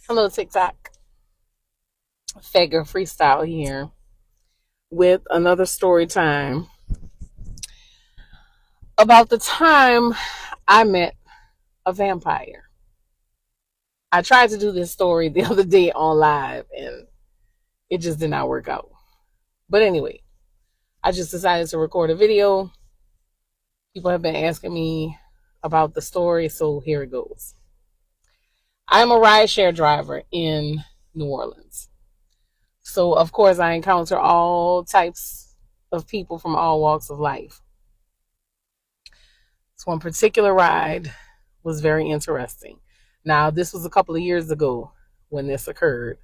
Hello, TikTok. Fagger Freestyle here with another story time about the time I met a vampire. I tried to do this story the other day on live and it just did not work out. But anyway, I just decided to record a video. People have been asking me about the story, so here it goes. I'm a rideshare driver in New Orleans. So, of course, I encounter all types of people from all walks of life. So one particular ride was very interesting. Now, this was a couple of years ago when this occurred.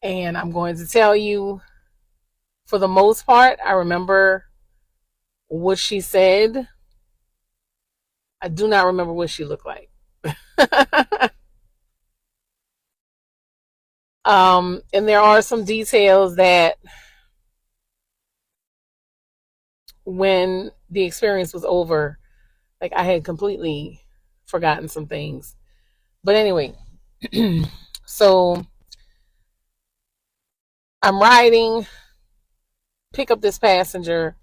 And I'm going to tell you, for the most part, I remember what she said. I do not remember what she looked like. And there are some details that when the experience was over, like I had completely forgotten some things. But anyway, so I'm riding, pick up this passenger,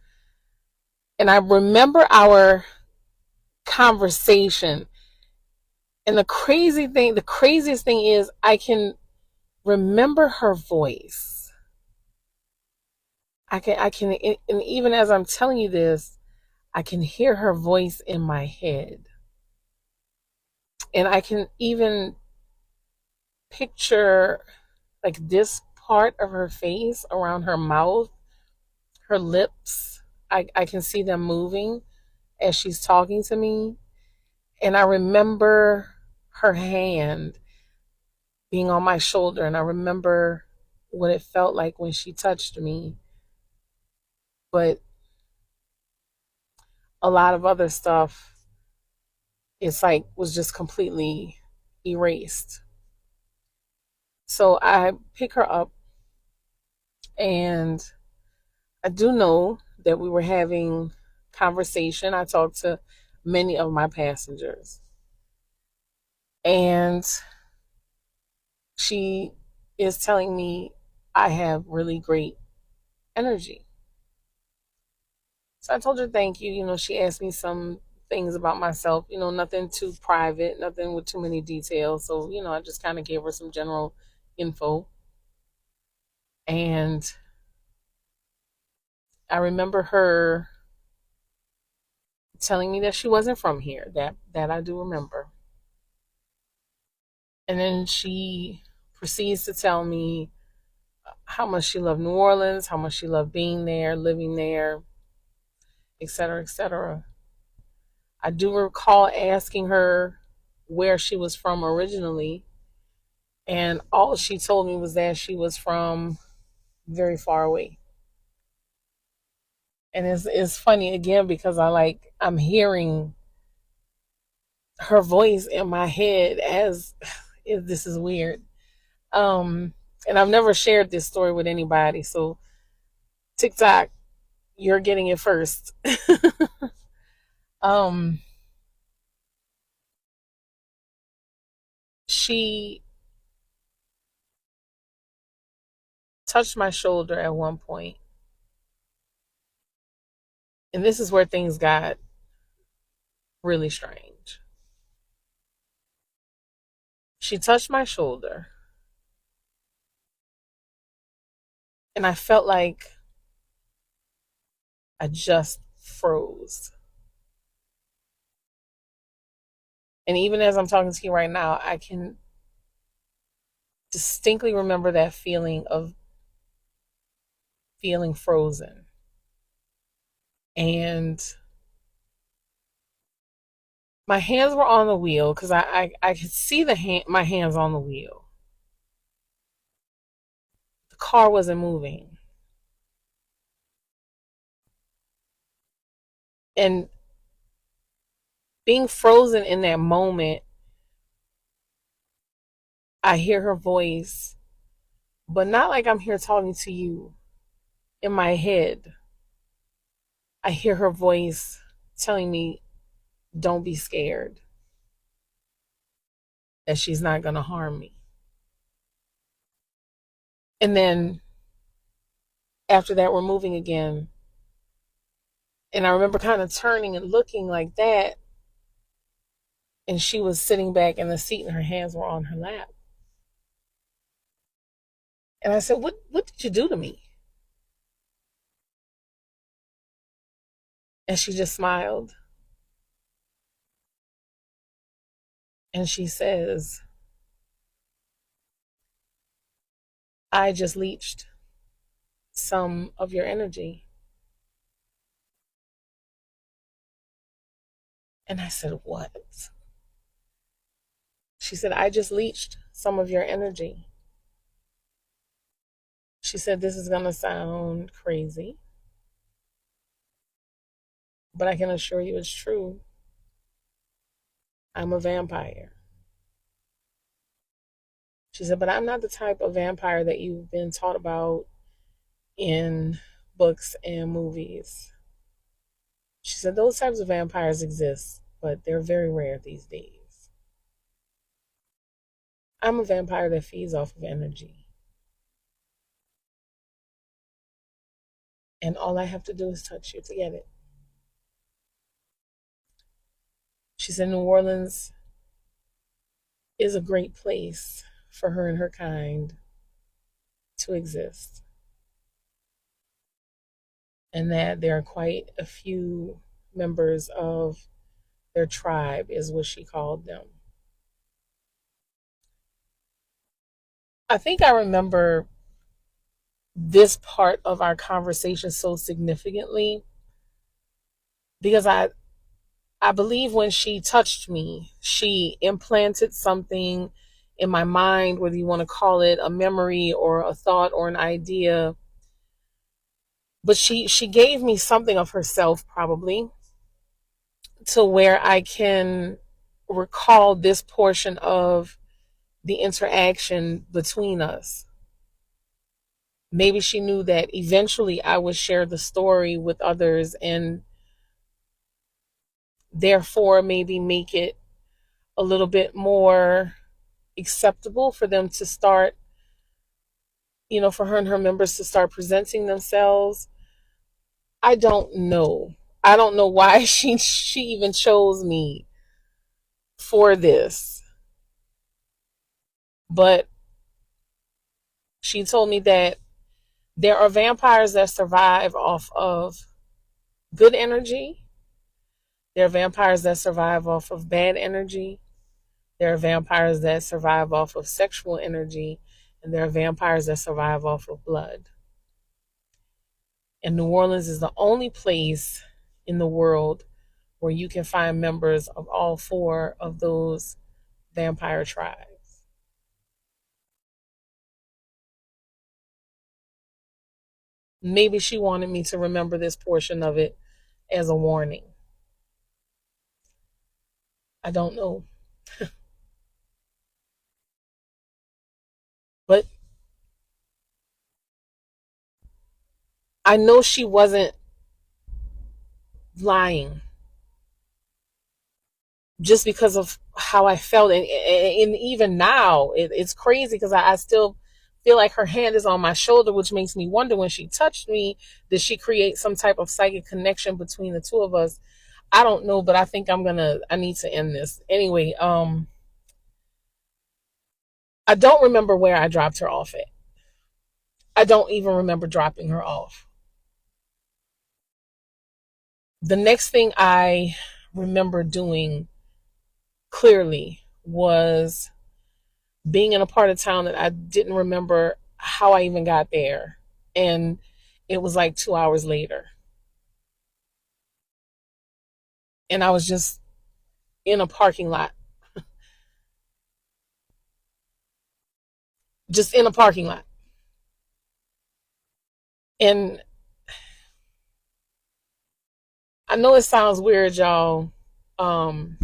and I remember our conversation. And the craziest thing is I can remember her voice. I can, and even as I'm telling you this, I can hear her voice in my head. And I can even picture like this part of her face around her mouth, her lips. I can see them moving as she's talking to me. And I remember her hand being on my shoulder, and I remember what it felt like when she touched me. But a lot of other stuff, it's like was just completely erased. So I pick her up, and I do know that we were having conversation. I talked to many of my passengers, and she is telling me I have really great energy. So I told her thank you. She asked me some things about myself, nothing too private, nothing with too many details. So, I just kind of gave her some general info. And I remember her telling me that she wasn't from here. That I do remember. And then she proceeds to tell me how much she loved New Orleans, how much she loved being there, living there, etc., etc. I do recall asking her where she was from originally, and all she told me was that she was from very far away. And it's funny again because I'm hearing her voice in my head as if this is weird. And I've never shared this story with anybody, so TikTok, you're getting it first. um she touched my shoulder at one point, and this is where things got really strange. She touched my shoulder, and I felt like I just froze. And even as I'm talking to you right now, I can distinctly remember that feeling of feeling frozen. And my hands were on the wheel because I could see my hands on the wheel. The car wasn't moving. And being frozen in that moment, I hear her voice, but not like I'm here talking to you. In my head, I hear her voice telling me, don't be scared, that she's not going to harm me. And then after that, we're moving again. And I remember kind of turning and looking like that. And she was sitting back in the seat and her hands were on her lap. And I said, what did you do to me? And she just smiled. And she says, I just leached some of your energy. And I said, what? She said, I just leached some of your energy. She said, this is going to sound crazy, but I can assure you it's true. I'm a vampire. She said, but I'm not the type of vampire that you've been taught about in books and movies. She said, those types of vampires exist, but they're very rare these days. I'm a vampire that feeds off of energy. And all I have to do is touch you to get it. She said, New Orleans is a great place for her and her kind to exist. And that there are quite a few members of their tribe, is what she called them. I think I remember this part of our conversation so significantly because I believe when she touched me, she implanted something in my mind, whether you want to call it a memory or a thought or an idea. But she gave me something of herself, probably, to where I can recall this portion of the interaction between us. Maybe she knew that eventually I would share the story with others and therefore maybe make it a little bit more acceptable for them to start, for her and her members to start presenting themselves. I don't know. I don't know why she even chose me for this. But she told me that there are vampires that survive off of good energy. There are vampires that survive off of bad energy. There are vampires that survive off of sexual energy. And there are vampires that survive off of blood. And New Orleans is the only place in the world where you can find members of all four of those vampire tribes. Maybe she wanted me to remember this portion of it as a warning. I don't know. But I know she wasn't lying just because of how I felt. And even now, it's crazy because I still feel like her hand is on my shoulder, which makes me wonder, when she touched me, did she create some type of psychic connection between the two of us? I don't know, but I think I need to end this. Anyway, I don't remember where I dropped her off at. I don't even remember dropping her off. The next thing I remember doing clearly was being in a part of town that I didn't remember how I even got there. And it was like 2 hours later. And I was just in a parking lot. Just in a parking lot. And I know it sounds weird, y'all. I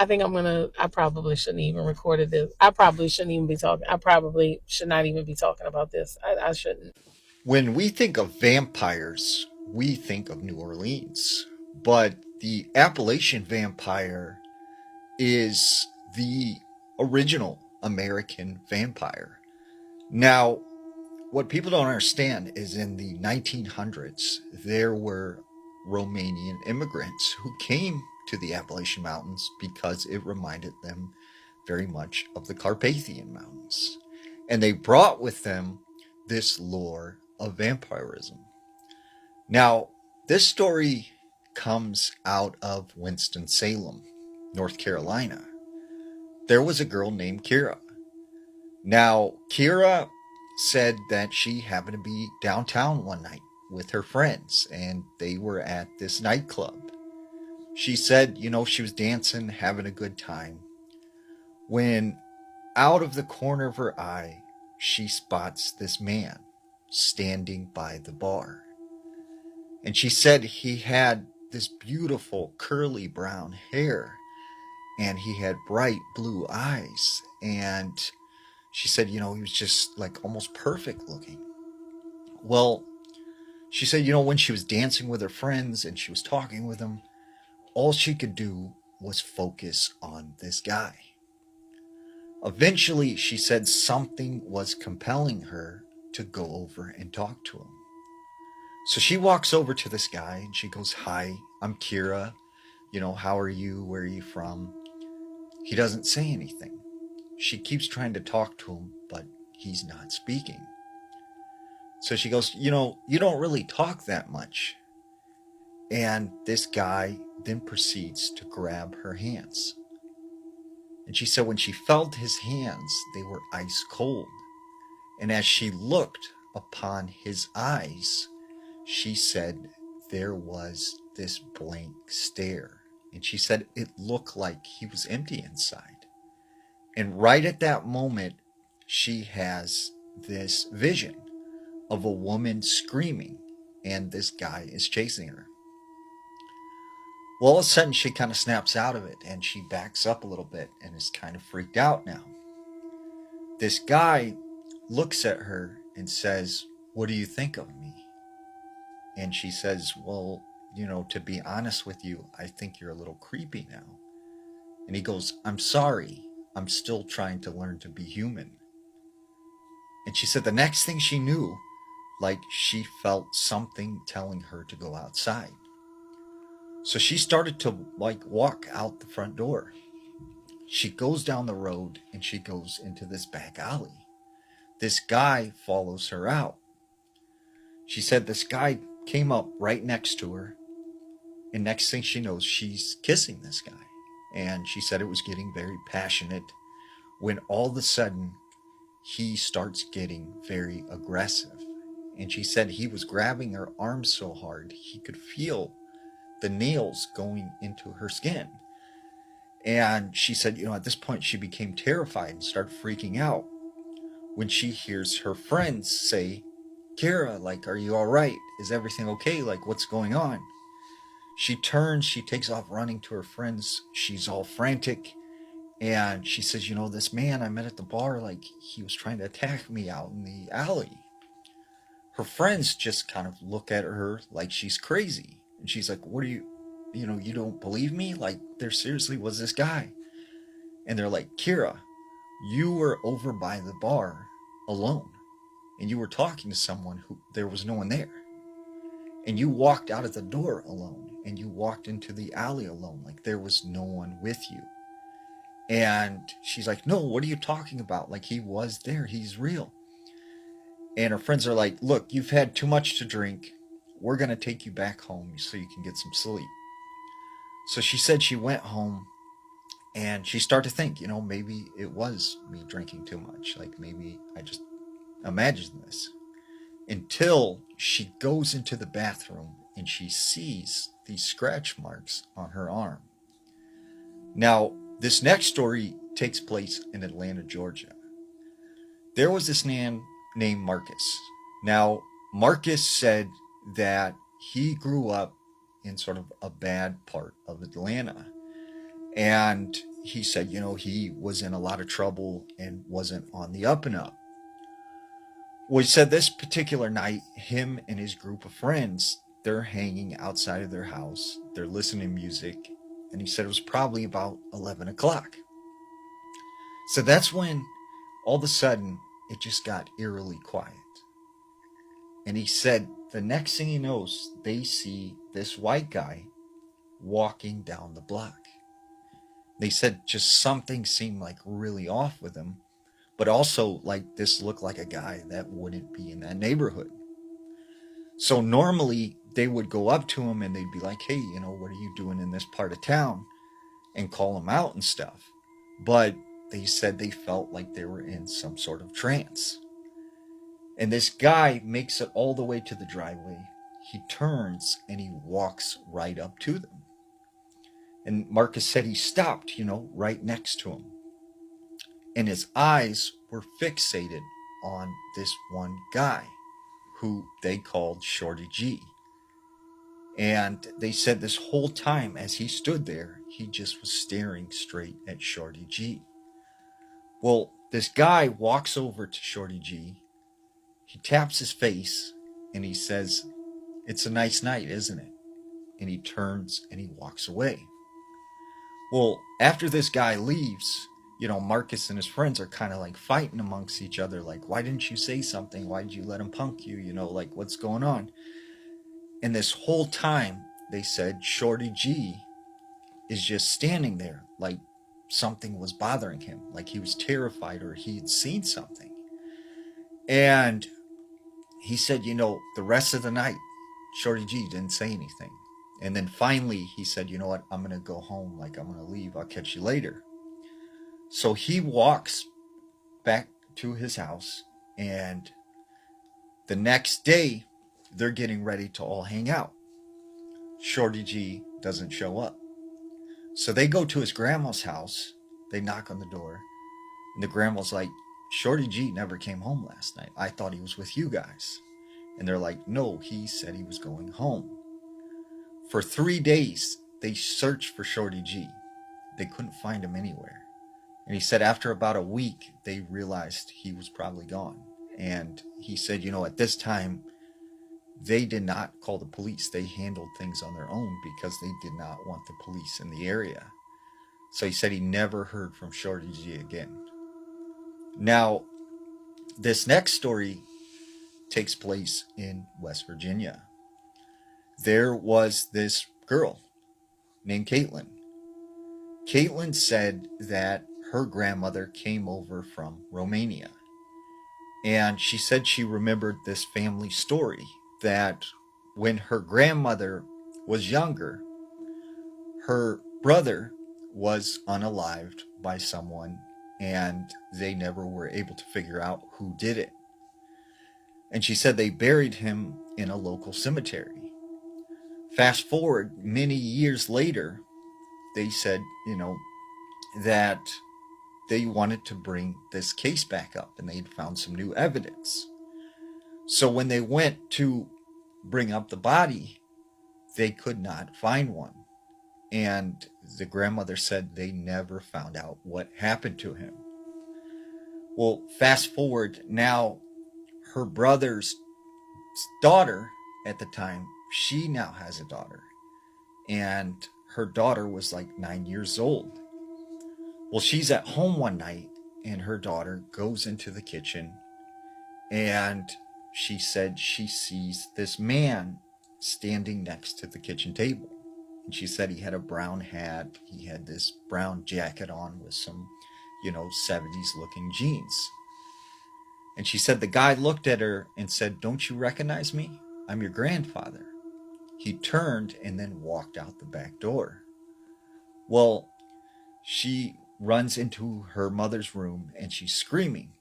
think I probably shouldn't even recorded this. I probably shouldn't even be talking. I probably should not even be talking about this. I shouldn't. When we think of vampires, we think of New Orleans. But the Appalachian vampire is the original American vampire. Now, what people don't understand is in the 1900s, there were Romanian immigrants who came to the Appalachian Mountains because it reminded them very much of the Carpathian Mountains. And they brought with them this lore of vampirism. Now, this story comes out of Winston-Salem, North Carolina. There was a girl named Kira. Now, Kira said that she happened to be downtown one night with her friends and they were at this nightclub. She said, she was dancing, having a good time, when out of the corner of her eye, she spots this man standing by the bar. And she said he had this beautiful curly brown hair and he had bright blue eyes. And she said, he was just like almost perfect looking. Well, she said, when she was dancing with her friends and she was talking with them, all she could do was focus on this guy. Eventually, she said something was compelling her to go over and talk to him. So she walks over to this guy and she goes, "Hi, I'm Kira. How are you? Where are you from?" He doesn't say anything. She keeps trying to talk to him, but he's not speaking. So she goes, you don't really talk that much. And this guy then proceeds to grab her hands. And she said when she felt his hands, they were ice cold. And as she looked upon his eyes, she said there was this blank stare. And she said it looked like he was empty inside. And right at that moment, she has this vision of a woman screaming, and this guy is chasing her. Well, all of a sudden, she kind of snaps out of it, and she backs up a little bit and is kind of freaked out now. This guy looks at her and says, "What do you think of me?" And she says, "Well, to be honest with you, I think you're a little creepy now." And he goes, "I'm sorry. I'm still trying to learn to be human." And she said the next thing she knew, like she felt something telling her to go outside. So she started to walk out the front door. She goes down the road and she goes into this back alley. This guy follows her out. She said this guy came up right next to her, and next thing she knows, she's kissing this guy. And she said it was getting very passionate when all of a sudden he starts getting very aggressive. And she said he was grabbing her arms so hard he could feel the nails going into her skin. And she said, at this point she became terrified and started freaking out when she hears her friends say, "Kira, are you all right? Is everything okay? What's going on?" She turns, she takes off running to her friends. She's all frantic. And she says, this man I met at the bar, he was trying to attack me out in the alley. Her friends just kind of look at her like she's crazy. And she's like, "What are you, you don't believe me? There seriously was this guy." And they're like, "Kira, you were over by the bar alone. And you were talking to someone who there was no one there. And you walked out of the door alone. And you walked into the alley alone. There was no one with you." And she's like, "No, what are you talking about? He was there. He's real." And her friends are like, "Look, you've had too much to drink. We're going to take you back home so you can get some sleep." So she said she went home and she started to think, maybe it was me drinking too much. Maybe I just imagined this. Until she goes into the bathroom and she sees these scratch marks on her arm. Now, this next story takes place in Atlanta, Georgia. There was this man named Marcus. Now, Marcus said that he grew up in sort of a bad part of Atlanta. And he said, he was in a lot of trouble and wasn't on the up and up. Well, he said this particular night, him and his group of friends, they're hanging outside of their house. They're listening to music. And he said it was probably about 11 o'clock. So that's when all of a sudden it just got eerily quiet. And he said the next thing he knows, they see this white guy walking down the block. They said just something seemed like really off with him, but also like this looked like a guy that wouldn't be in that neighborhood. So normally they would go up to him and they'd be like, hey, what are you doing in this part of town? And call him out and stuff. But they said they felt like they were in some sort of trance. And this guy makes it all the way to the driveway. He turns and he walks right up to them. And Marcus said he stopped, right next to him. And his eyes were fixated on this one guy who they called Shorty G. And they said this whole time as he stood there, he just was staring straight at Shorty G. Well, this guy walks over to Shorty G. He taps his face and he says, "It's a nice night, isn't it?" And he turns and he walks away. Well, after this guy leaves, Marcus and his friends are kind of like fighting amongst each other. Like, why didn't you say something? Why did you let him punk you? Like, what's going on? And this whole time, they said Shorty G is just standing there like something was bothering him, like he was terrified or he had seen something. And he said, the rest of the night, Shorty G didn't say anything. And then finally he said, you know what, I'm going to go home. Like, I'm going to leave. I'll catch you later. So he walks back to his house, and the next day they're getting ready to all hang out. Shorty G doesn't show up. So they go to his grandma's house. They knock on the door, and the grandma's like, Shorty G never came home last night. I thought he was with you guys. And they're like, no, he said he was going home. For 3 days, they searched for Shorty G. They couldn't find him anywhere. And he said after about a week, they realized he was probably gone. And he said, at this time, they did not call the police. They handled things on their own because they did not want the police in the area. So he said he never heard from Shorty G again. Now, this next story takes place in West Virginia. There was this girl named Caitlin. Caitlin said that her grandmother came over from Romania. And she said she remembered this family story that when her grandmother was younger, her brother was unalived by someone, and they never were able to figure out who did it. And she said they buried him in a local cemetery. Fast forward many years later, they said, that they wanted to bring this case back up, and they'd found some new evidence. So when they went to bring up the body, they could not find one. And the grandmother said they never found out what happened to him. Well, fast forward now, her brother's daughter at the time, she now has a daughter. And her daughter was like 9 years old. Well, she's at home one night, and her daughter goes into the kitchen, and she said she sees this man standing next to the kitchen table. And she said he had a brown hat. He had this brown jacket on with some, 70s looking jeans. And she said the guy looked at her and said, "Don't you recognize me? I'm your grandfather." He turned and then walked out the back door. Well, she runs into her mother's room and she's screaming.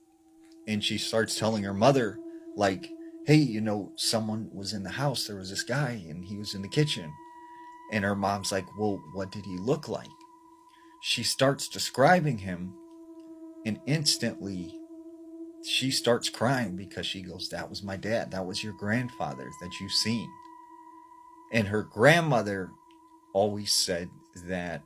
And she starts telling her mother, like, hey, someone was in the house. There was this guy and he was in the kitchen. And her mom's like, well, what did he look like? She starts describing him, and instantly she starts crying because she goes, that was my dad. That was your grandfather that you've seen. And her grandmother always said that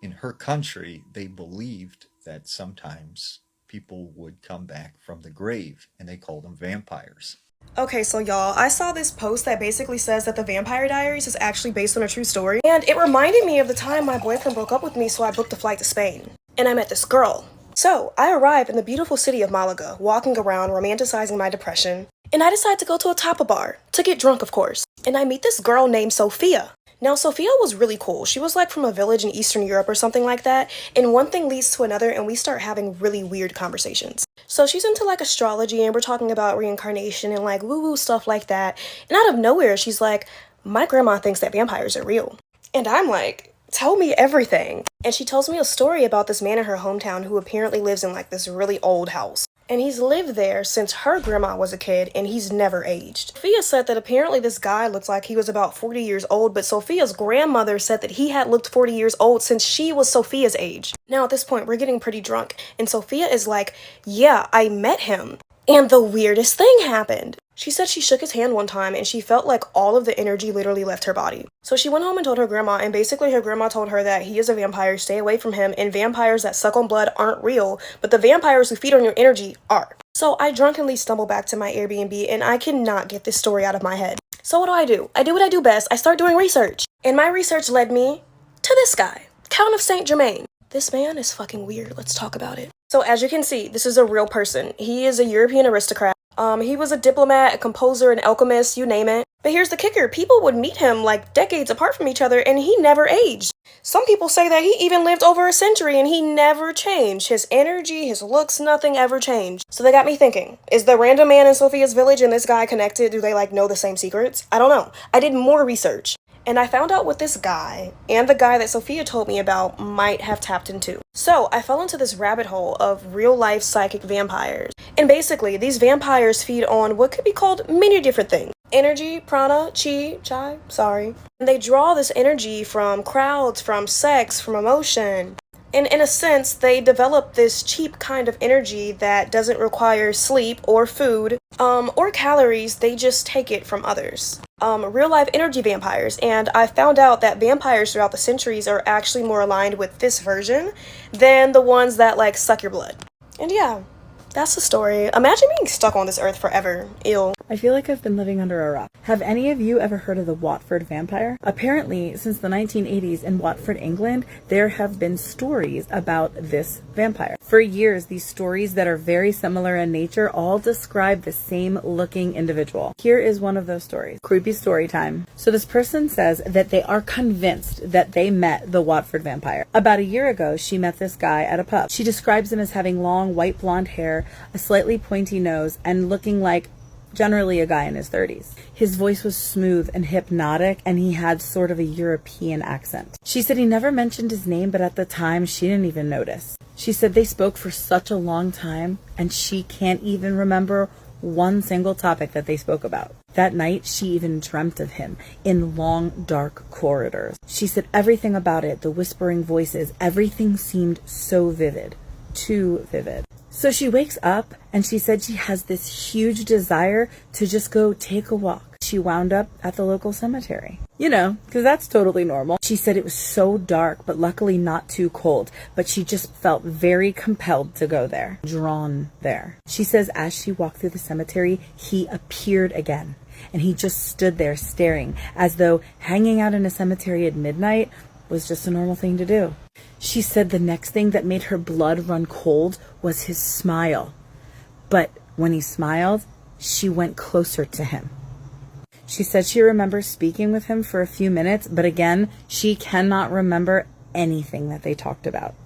in her country, they believed that sometimes people would come back from the grave, and they called them vampires. Okay, so y'all, I saw this post that basically says that the Vampire Diaries is actually based on a true story, and it reminded me of the time my boyfriend broke up with me, so I booked a flight to Spain. And I met this girl. So, I arrive in the beautiful city of Malaga, walking around, romanticizing my depression, and I decide to go to a tapa bar, to get drunk of course, and I meet this girl named Sophia. Now, Sophia was really cool. She was like from a village in Eastern Europe or something like that, and one thing leads to another, and we start having really weird conversations. So she's into like astrology, and we're talking about reincarnation and like woo-woo stuff like that, and out of nowhere, she's like, my grandma thinks that vampires are real. And I'm like, tell me everything. And she tells me a story about this man in her hometown who apparently lives in like this really old house. And he's lived there since her grandma was a kid, and he's never aged. Sophia said that apparently this guy looked like he was about 40 years old, but Sophia's grandmother said that he had looked 40 years old since she was Sophia's age. Now at this point, we're getting pretty drunk, and Sophia is like, yeah, I met him. And the weirdest thing happened. She said she shook his hand one time and she felt like all of the energy literally left her body. So she went home and told her grandma, and basically her grandma told her that he is a vampire, stay away from him, and vampires that suck on blood aren't real, but the vampires who feed on your energy are. So I drunkenly stumble back to my Airbnb and I cannot get this story out of my head. So what do? I do what I do best. I start doing research. And my research led me to this guy, Count of Saint Germain. This man is fucking weird. Let's talk about it. So as you can see, this is a real person. He is a European aristocrat. He was a diplomat, a composer, an alchemist, you name it. But here's the kicker, people would meet him like decades apart from each other and he never aged. Some people say that he even lived over a century and he never changed. His energy, his looks, nothing ever changed. So they got me thinking, is the random man in Sophia's village and this guy connected? Do they like know the same secrets? I don't know. I did more research. And I found out what this guy and the guy that Sophia told me about might have tapped into. So I fell into this rabbit hole of real life psychic vampires. And basically, these vampires feed on what could be called many different things. Energy, prana, chai, sorry. And they draw this energy from crowds, from sex, from emotion. And in a sense, they develop this cheap kind of energy that doesn't require sleep or food, or calories. They just take it from others. Real life energy vampires. And I found out that vampires throughout the centuries are actually more aligned with this version than the ones that like suck your blood. And yeah, that's the story. Imagine being stuck on this earth forever. Ew. I feel like I've been living under a rock. Have any of you ever heard of the Watford vampire? Apparently, since the 1980s in Watford, England, there have been stories about this vampire. For years, these stories that are very similar in nature all describe the same looking individual. Here is one of those stories. Creepy story time. So this person says that they are convinced that they met the Watford vampire. About a year ago, she met this guy at a pub. She describes him as having long white blonde hair, a slightly pointy nose, and looking like generally a guy in his 30s. His voice was smooth and hypnotic, and he had sort of a European accent. She said he never mentioned his name, but at the time, she didn't even notice. She said they spoke for such a long time, and she can't even remember one single topic that they spoke about. That night, she even dreamt of him in long, dark corridors. She said everything about it, the whispering voices, everything seemed so vivid. Too vivid. So she wakes up and she said she has this huge desire to just go take a walk. She wound up at the local cemetery. You know, because that's totally normal. She said it was so dark, but luckily not too cold. But she just felt very compelled to go there, drawn there. She says as she walked through the cemetery, he appeared again. And he just stood there staring, as though hanging out in a cemetery at midnight was just a normal thing to do. She said the next thing that made her blood run cold was his smile. But when he smiled, she went closer to him. She said she remembers speaking with him for a few minutes, but again, she cannot remember anything that they talked about.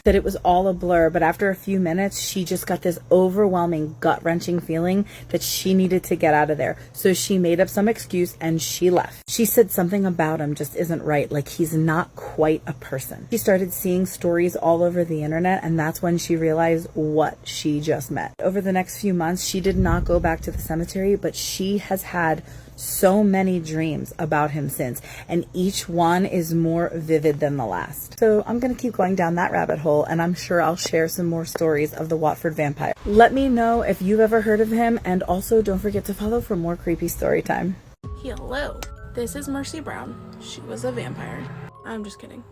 That it was all a blur, but after a few minutes, she just got this overwhelming, gut-wrenching feeling that she needed to get out of there. So she made up some excuse and she left. She said something about him just isn't right, like he's not quite a person. She started seeing stories all over the internet, and that's when she realized what she just met. Over the next few months, she did not go back to the cemetery, but she has had so many dreams about him since, and each one is more vivid than the last. So I'm going to keep going down that rabbit hole, and I'm sure I'll share some more stories of the Watford vampire. Let me know if you've ever heard of him, and also don't forget to follow for more creepy story time. Hello, this is Mercy Brown. She was a vampire. I'm just kidding.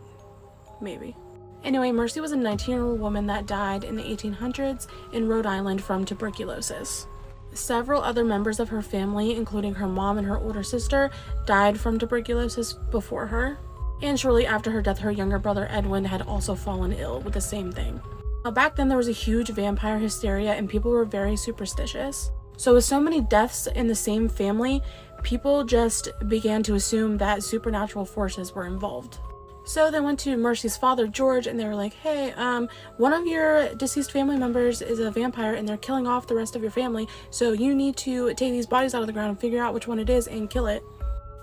Maybe. Anyway, Mercy was a 19-year-old woman that died in the 1800s in Rhode Island from tuberculosis. Several other members of her family, including her mom and her older sister, died from tuberculosis before her. And shortly after her death, her younger brother Edwin had also fallen ill with the same thing. Now, back then there was a huge vampire hysteria and people were very superstitious. So with so many deaths in the same family, people just began to assume that supernatural forces were involved. So they went to Mercy's father, George, and they were like, hey, one of your deceased family members is a vampire and they're killing off the rest of your family, so you need to take these bodies out of the ground and figure out which one it is and kill it.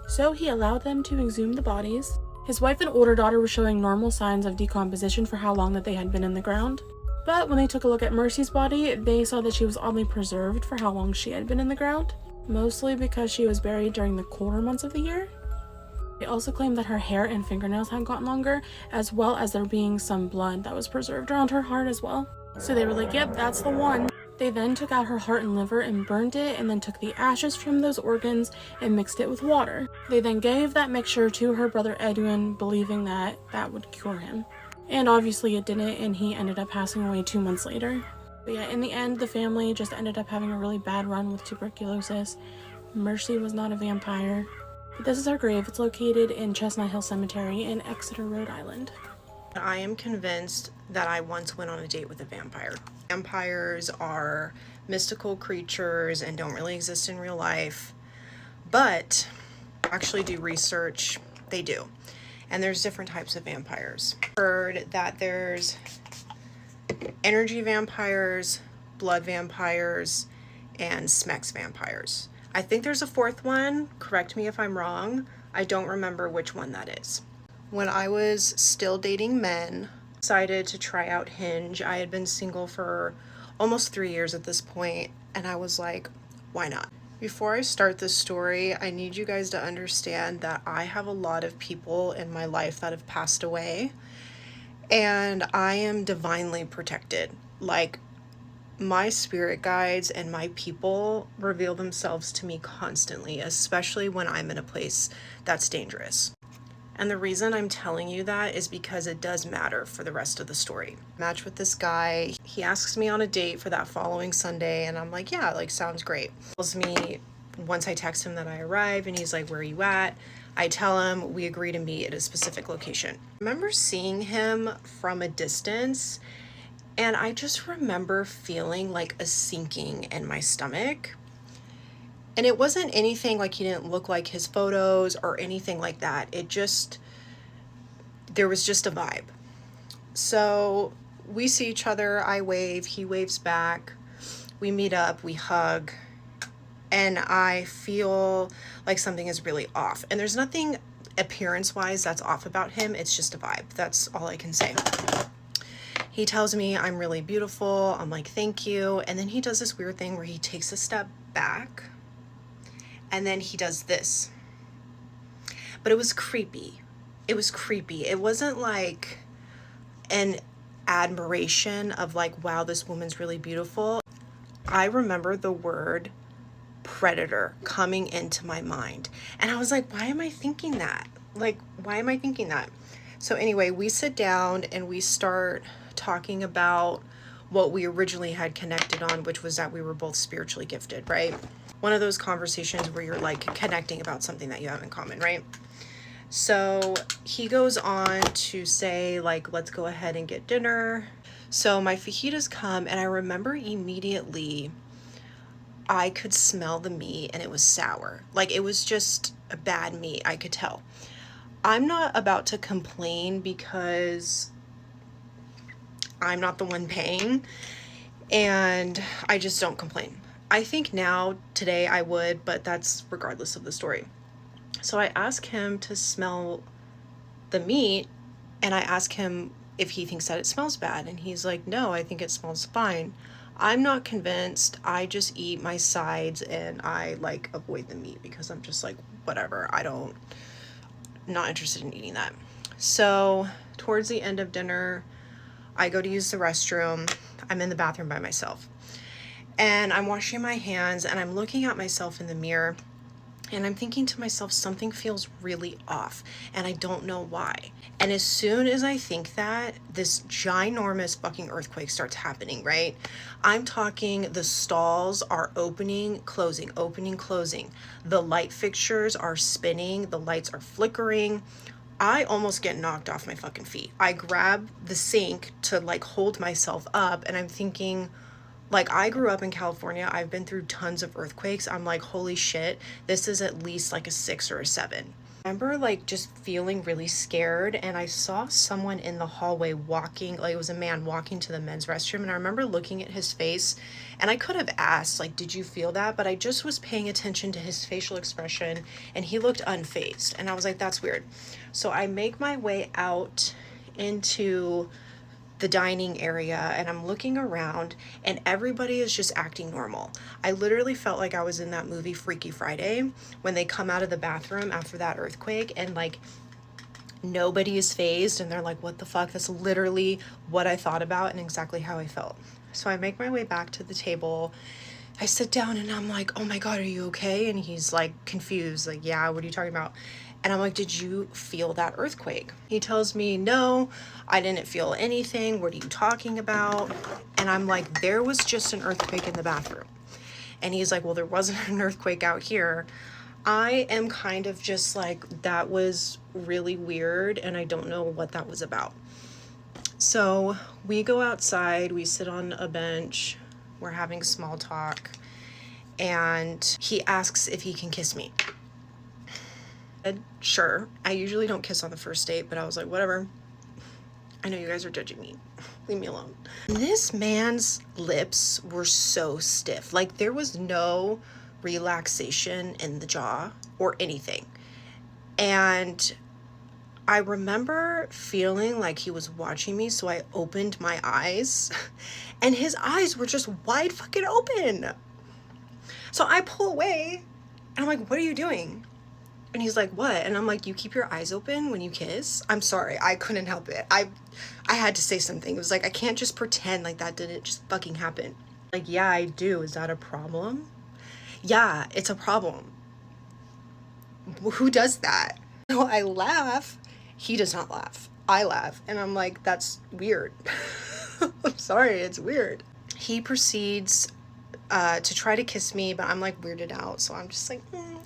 So he allowed them to exhume the bodies. His wife and older daughter were showing normal signs of decomposition for how long that they had been in the ground. But when they took a look at Mercy's body, they saw that she was oddly preserved for how long she had been in the ground, mostly because she was buried during the colder months of the year. They also claimed that her hair and fingernails had gotten longer, as well as there being some blood that was preserved around her heart as well. So they were like, yep, that's the one. They then took out her heart and liver and burned it, and then took the ashes from those organs and mixed it with water. They then gave that mixture to her brother Edwin, believing that that would cure him. And obviously it didn't, and he ended up passing away 2 months later. But yeah, in the end, the family just ended up having a really bad run with tuberculosis. Mercy was not a vampire. But this is her grave. It's located in Chestnut Hill Cemetery in Exeter, Rhode Island. I am convinced that I once went on a date with a vampire. Vampires are mystical creatures and don't really exist in real life, but actually do research, they do. And there's different types of vampires. I've heard that there's energy vampires, blood vampires, and Smex vampires. I think there's a fourth one. Correct me if I'm wrong. I don't remember which one that is. When I was still dating men, I decided to try out Hinge. I had been single for almost 3 years at this point, and I was like, why not? Before I start this story, I need you guys to understand that I have a lot of people in my life that have passed away, and I am divinely protected. Like, my spirit guides and my people reveal themselves to me constantly, especially when I'm in a place that's dangerous. And the reason I'm telling you that is because it does matter for the rest of the story. Match with this guy. He asks me on a date for that following Sunday, and I'm like, yeah, like, sounds great. He tells me once I text him that I arrive, and he's like, where are you at? I tell him we agree to meet at a specific location. I remember seeing him from a distance, and I just remember feeling like a sinking in my stomach. And it wasn't anything like he didn't look like his photos or anything like that. It just, there was just a vibe. So we see each other, I wave, he waves back, we meet up, we hug, and I feel like something is really off. And there's nothing appearance-wise that's off about him, it's just a vibe. That's all I can say. He tells me I'm really beautiful, I'm like, thank you. And then he does this weird thing where he takes a step back, and then he does this. But it was creepy. It was creepy. It wasn't like an admiration of like, wow, this woman's really beautiful. I remember the word predator coming into my mind. And I was like, why am I thinking that? Like, why am I thinking that? So anyway, we sit down and we start talking about what we originally had connected on, which was that we were both spiritually gifted, right? One of those conversations where you're like connecting about something that you have in common, right? So he goes on to say like, let's go ahead and get dinner. So my fajitas come, and I remember immediately I could smell the meat and it was sour. Like, it was just a bad meat, I could tell. I'm not about to complain because I'm not the one paying, and I just don't complain. I think now, today, I would, but that's regardless of the story. So I ask him to smell the meat, and I ask him if he thinks that it smells bad, and he's like, no, I think it smells fine. I'm not convinced. I just eat my sides, and I like avoid the meat because I'm just like, whatever, not interested in eating that. So towards the end of dinner, I go to use the restroom. I'm in the bathroom by myself, and I'm washing my hands, and I'm looking at myself in the mirror, and I'm thinking to myself, something feels really off, and I don't know why. And as soon as I think that, this ginormous fucking earthquake starts happening, right? I'm talking, the stalls are opening, closing, opening, closing. The light fixtures are spinning, the lights are flickering. I almost get knocked off my fucking feet. I grab the sink to like hold myself up, and I'm thinking, like, I grew up in California. I've been through tons of earthquakes. I'm like, holy shit, this is at least like a 6 or a 7. I remember like just feeling really scared, and I saw someone in the hallway walking, like it was a man walking to the men's restroom, and I remember looking at his face, and I could have asked like, did you feel that? But I just was paying attention to his facial expression, and he looked unfazed, and I was like, that's weird. So I make my way out into the dining area, and I'm looking around, and everybody is just acting normal. I literally felt like I was in that movie Freaky Friday when they come out of the bathroom after that earthquake, and like nobody is phased, and they're like, what the fuck? That's literally what I thought about and exactly how I felt. So I make my way back to the table. I sit down, and I'm like, oh my God, are you okay? And he's like confused, like, yeah, what are you talking about? And I'm like, did you feel that earthquake? He tells me, no, I didn't feel anything. What are you talking about? And I'm like, there was just an earthquake in the bathroom. And he's like, well, there wasn't an earthquake out here. I am kind of just like, that was really weird, and I don't know what that was about. So we go outside, we sit on a bench, we're having small talk, and he asks if he can kiss me. Sure. I usually don't kiss on the first date, but I was like, whatever. I know you guys are judging me. Leave me alone. This man's lips were so stiff. Like there was no relaxation in the jaw or anything. And I remember feeling like he was watching me, so I opened my eyes, and his eyes were just wide fucking open. So I pull away, and I'm like, what are you doing? And he's like, what? And I'm like, you keep your eyes open when you kiss? I'm sorry, I couldn't help it. I had to say something. It was like, I can't just pretend like that didn't just fucking happen. Like, yeah, I do. Is that a problem? Yeah, it's a problem. Who does that? So I laugh. He does not laugh. I laugh. And I'm like, that's weird. I'm sorry, it's weird. He proceeds to try to kiss me, but I'm like weirded out. So I'm just like,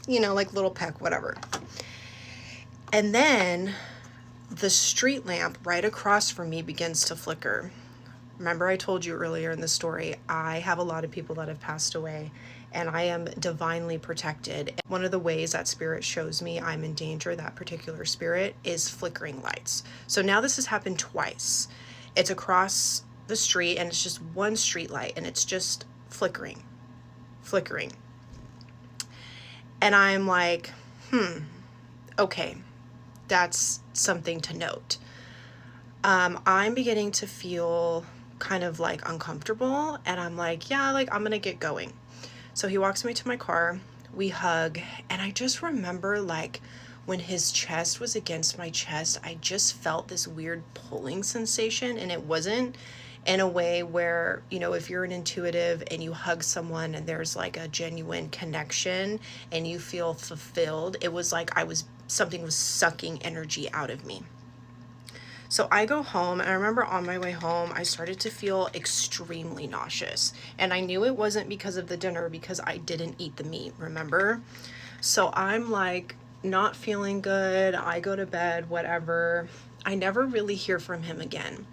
like little peck, whatever. And then the street lamp right across from me begins to flicker. Remember I told you earlier in the story, I have a lot of people that have passed away, and I am divinely protected. One of the ways that spirit shows me I'm in danger, that particular spirit, is flickering lights. So now this has happened twice. It's across the street, and it's just one street light, and it's just flickering. And I'm like, okay, that's something to note. I'm beginning to feel kind of like uncomfortable, and I'm like, yeah, like I'm gonna get going. So he walks me to my car, we hug, and I just remember like when his chest was against my chest, I just felt this weird pulling sensation, and it wasn't in a way where, if you're an intuitive and you hug someone and there's like a genuine connection and you feel fulfilled, it was like something was sucking energy out of me. So I go home, and I remember on my way home, I started to feel extremely nauseous. And I knew it wasn't because of the dinner, because I didn't eat the meat, remember? So I'm like not feeling good. I go to bed, whatever. I never really hear from him again.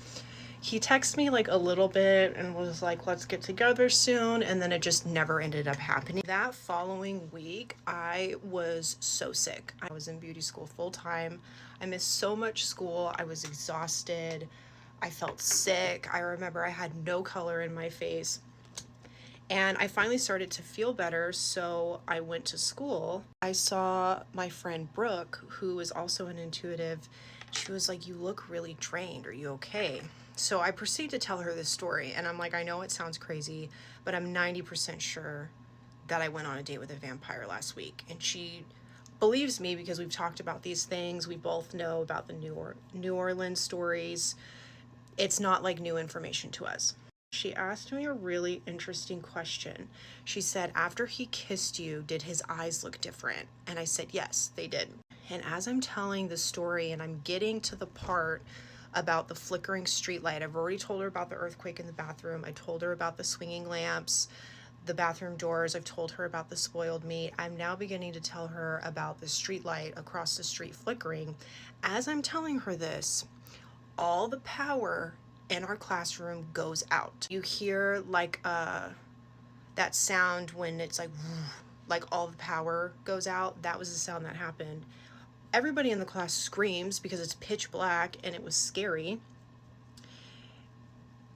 He texted me like a little bit and was like, let's get together soon. And then it just never ended up happening. That following week, I was so sick. I was in beauty school full time. I missed so much school. I was exhausted. I felt sick. I remember I had no color in my face. And I finally started to feel better, so I went to school. I saw my friend Brooke, who is also an intuitive. She was like, you look really drained. Are you okay? So I proceed to tell her this story, and I'm like, I know it sounds crazy, but I'm 90% sure that I went on a date with a vampire last week. And she believes me because we've talked about these things. We both know about the New Orleans stories. It's not like new information to us. She asked me a really interesting question. She said, after he kissed you, did his eyes look different? And I said, yes, they did. And as I'm telling the story and I'm getting to the part about the flickering streetlight, I've already told her about the earthquake in the bathroom. I told her about the swinging lamps, the bathroom doors. I've told her about the spoiled meat. I'm now beginning to tell her about the street light across the street flickering. As I'm telling her this, all the power in our classroom goes out. You hear like that sound when it's like all the power goes out. That was the sound that happened. Everybody in the class screams because it's pitch black and it was scary.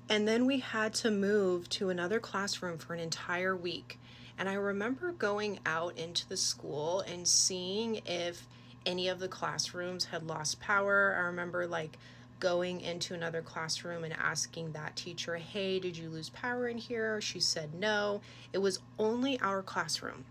And then we had to move to another classroom for an entire week. And I remember going out into the school and seeing if any of the classrooms had lost power. I remember like going into another classroom and asking that teacher, hey, did you lose power in here? She said no. It was only our classroom.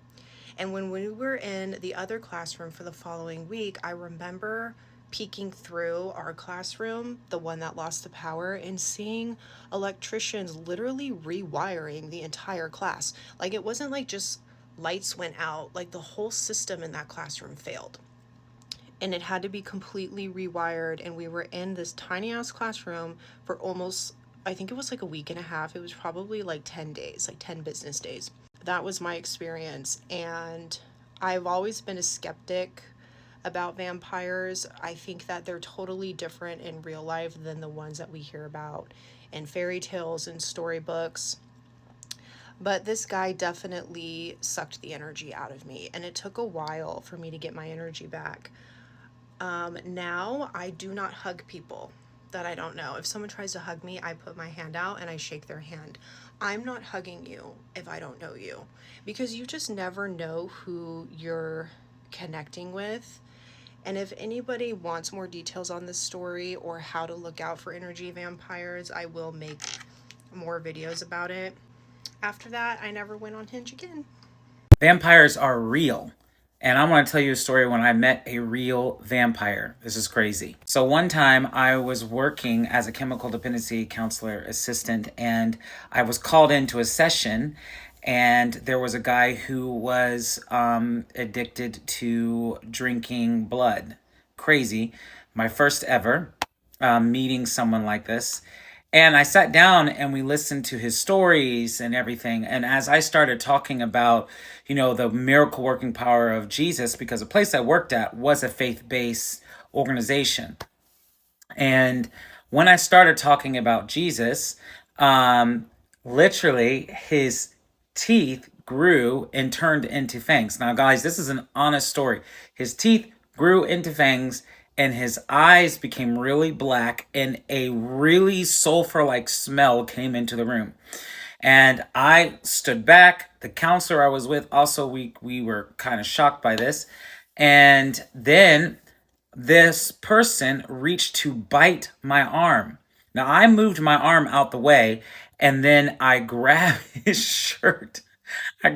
And when we were in the other classroom for the following week, I remember peeking through our classroom, the one that lost the power, and seeing electricians literally rewiring the entire class. Like, it wasn't like just lights went out, like the whole system in that classroom failed. And it had to be completely rewired. And we were in this tiny ass classroom for almost, I think it was like a week and a half. It was probably like 10 days, like 10 business days. That was my experience. And I've always been a skeptic about vampires. I think that they're totally different in real life than the ones that we hear about in fairy tales and storybooks. But this guy definitely sucked the energy out of me, and it took a while for me to get my energy back. Now I do not hug people that I don't know. If someone tries to hug me, I put my hand out and I shake their hand. I'm not hugging you if I don't know you, because you just never know who you're connecting with. And if anybody wants more details on this story or how to look out for energy vampires, I will make more videos about it. After that, I never went on Hinge again. Vampires are real. And I want to tell you a story when I met a real vampire. This is crazy. So one time I was working as a chemical dependency counselor assistant, and I was called into a session, and there was a guy who was addicted to drinking blood. Crazy. My first ever meeting someone like this. And I sat down and we listened to his stories and everything. And as I started talking about, the miracle working power of Jesus, because the place I worked at was a faith-based organization. And when I started talking about Jesus, literally his teeth grew and turned into fangs. Now, guys, this is an honest story. His teeth grew into fangs, and his eyes became really black, and a really sulfur-like smell came into the room. And I stood back. The counselor I was with, also, we were kind of shocked by this. And then this person reached to bite my arm. Now, I moved my arm out the way, and then I grabbed his shirt. I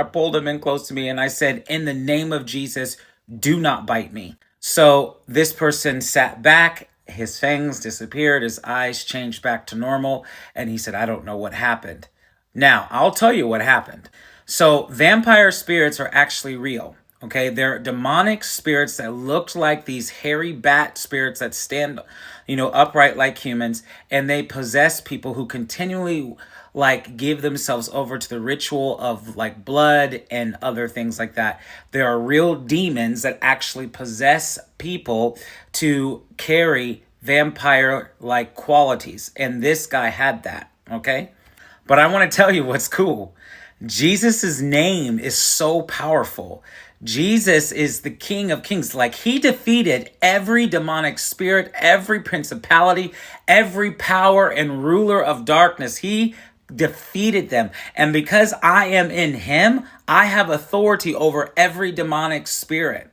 pulled him in close to me, and I said, in the name of Jesus, do not bite me. So this person sat back, his fangs disappeared, his eyes changed back to normal, and he said, I don't know what happened. Now, I'll tell you what happened. So vampire spirits are actually real. Okay, they're demonic spirits that looked like these hairy bat spirits that stand, upright like humans, and they possess people who continually give themselves over to the ritual of blood and other things like that. There are real demons that actually possess people to carry vampire-like qualities, and this guy had that, okay? But I want to tell you what's cool. Jesus's name is so powerful. Jesus is the King of Kings. He defeated every demonic spirit, every principality, every power and ruler of darkness. He defeated them. And because I am in him, I have authority over every demonic spirit.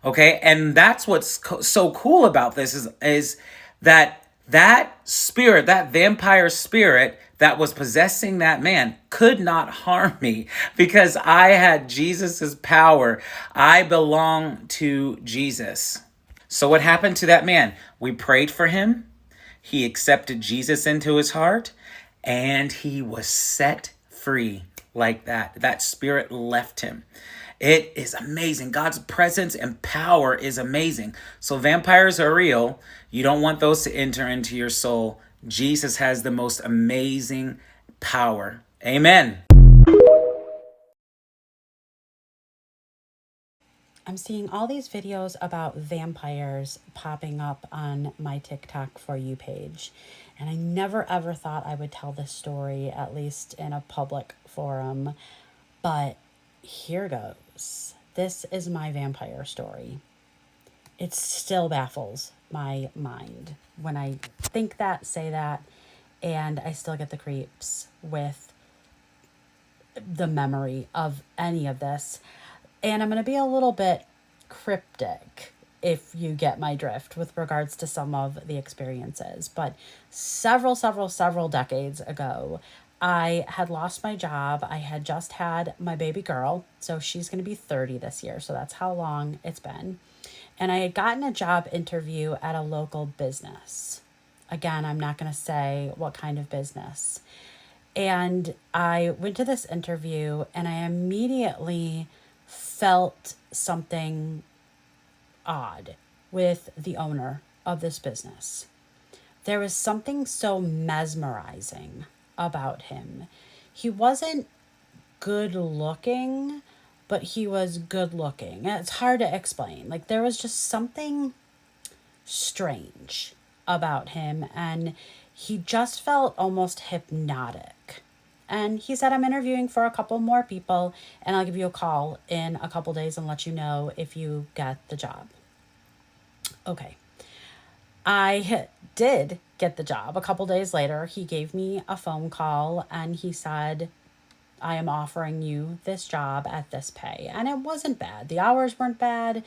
Okay? And that's what's so cool about this is that spirit, that vampire spirit that was possessing that man could not harm me because I had Jesus's power. I belong to Jesus. So what happened to that man? We prayed for him. He accepted Jesus into his heart, and he was set free like that. That spirit left him. It is amazing. God's presence and power is amazing. So vampires are real. You don't want those to enter into your soul. Jesus has the most amazing power. Amen. I'm seeing all these videos about vampires popping up on my TikTok For You page. And I never ever thought I would tell this story, at least in a public forum. But here goes. This is my vampire story. It still baffles my mind when I think that, say that, and I still get the creeps with the memory of any of this. And I'm going to be a little bit cryptic, if you get my drift, with regards to some of the experiences. But several decades ago, I had lost my job. I had just had my baby girl. So she's going to be 30 this year. So that's how long it's been. And I had gotten a job interview at a local business. Again, I'm not going to say what kind of business. And I went to this interview and I immediately felt something odd with the owner of this business. There was something so mesmerizing about him. He wasn't good looking, but he was good looking. It's hard to explain. Like, there was just something strange about him, and he just felt almost hypnotic. And he said, I'm interviewing for a couple more people, and I'll give you a call in a couple days and let you know if you get the job. Okay. I did get the job. A couple days later, he gave me a phone call and he said, I am offering you this job at this pay. And it wasn't bad. The hours weren't bad.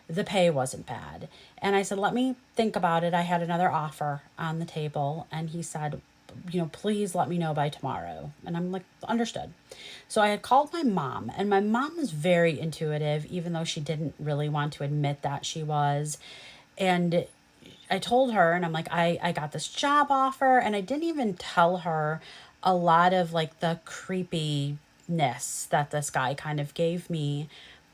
The pay wasn't bad. And I said, let me think about it. I had another offer on the table. And he said, please let me know by tomorrow. And I'm like, understood. So I had called my mom, and my mom was very intuitive, even though she didn't really want to admit that she was. And I told her, and I'm like, I got this job offer, and I didn't even tell her a lot of like the creepiness that this guy kind of gave me.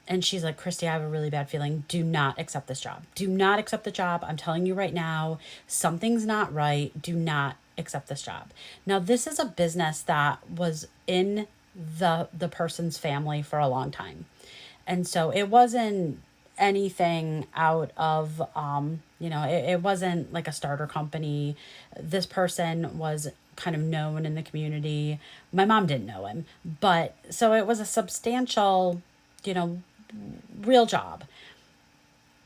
And she's like, Christy, I have a really bad feeling. Do not accept this job. Do not accept the job. I'm telling you right now, something's not right. Do not accept this job. Now, this is a business that was in the person's family for a long time. And so it wasn't anything out of, it wasn't like a starter company. This person was kind of known in the community. My mom didn't know him, but so it was a substantial, real job.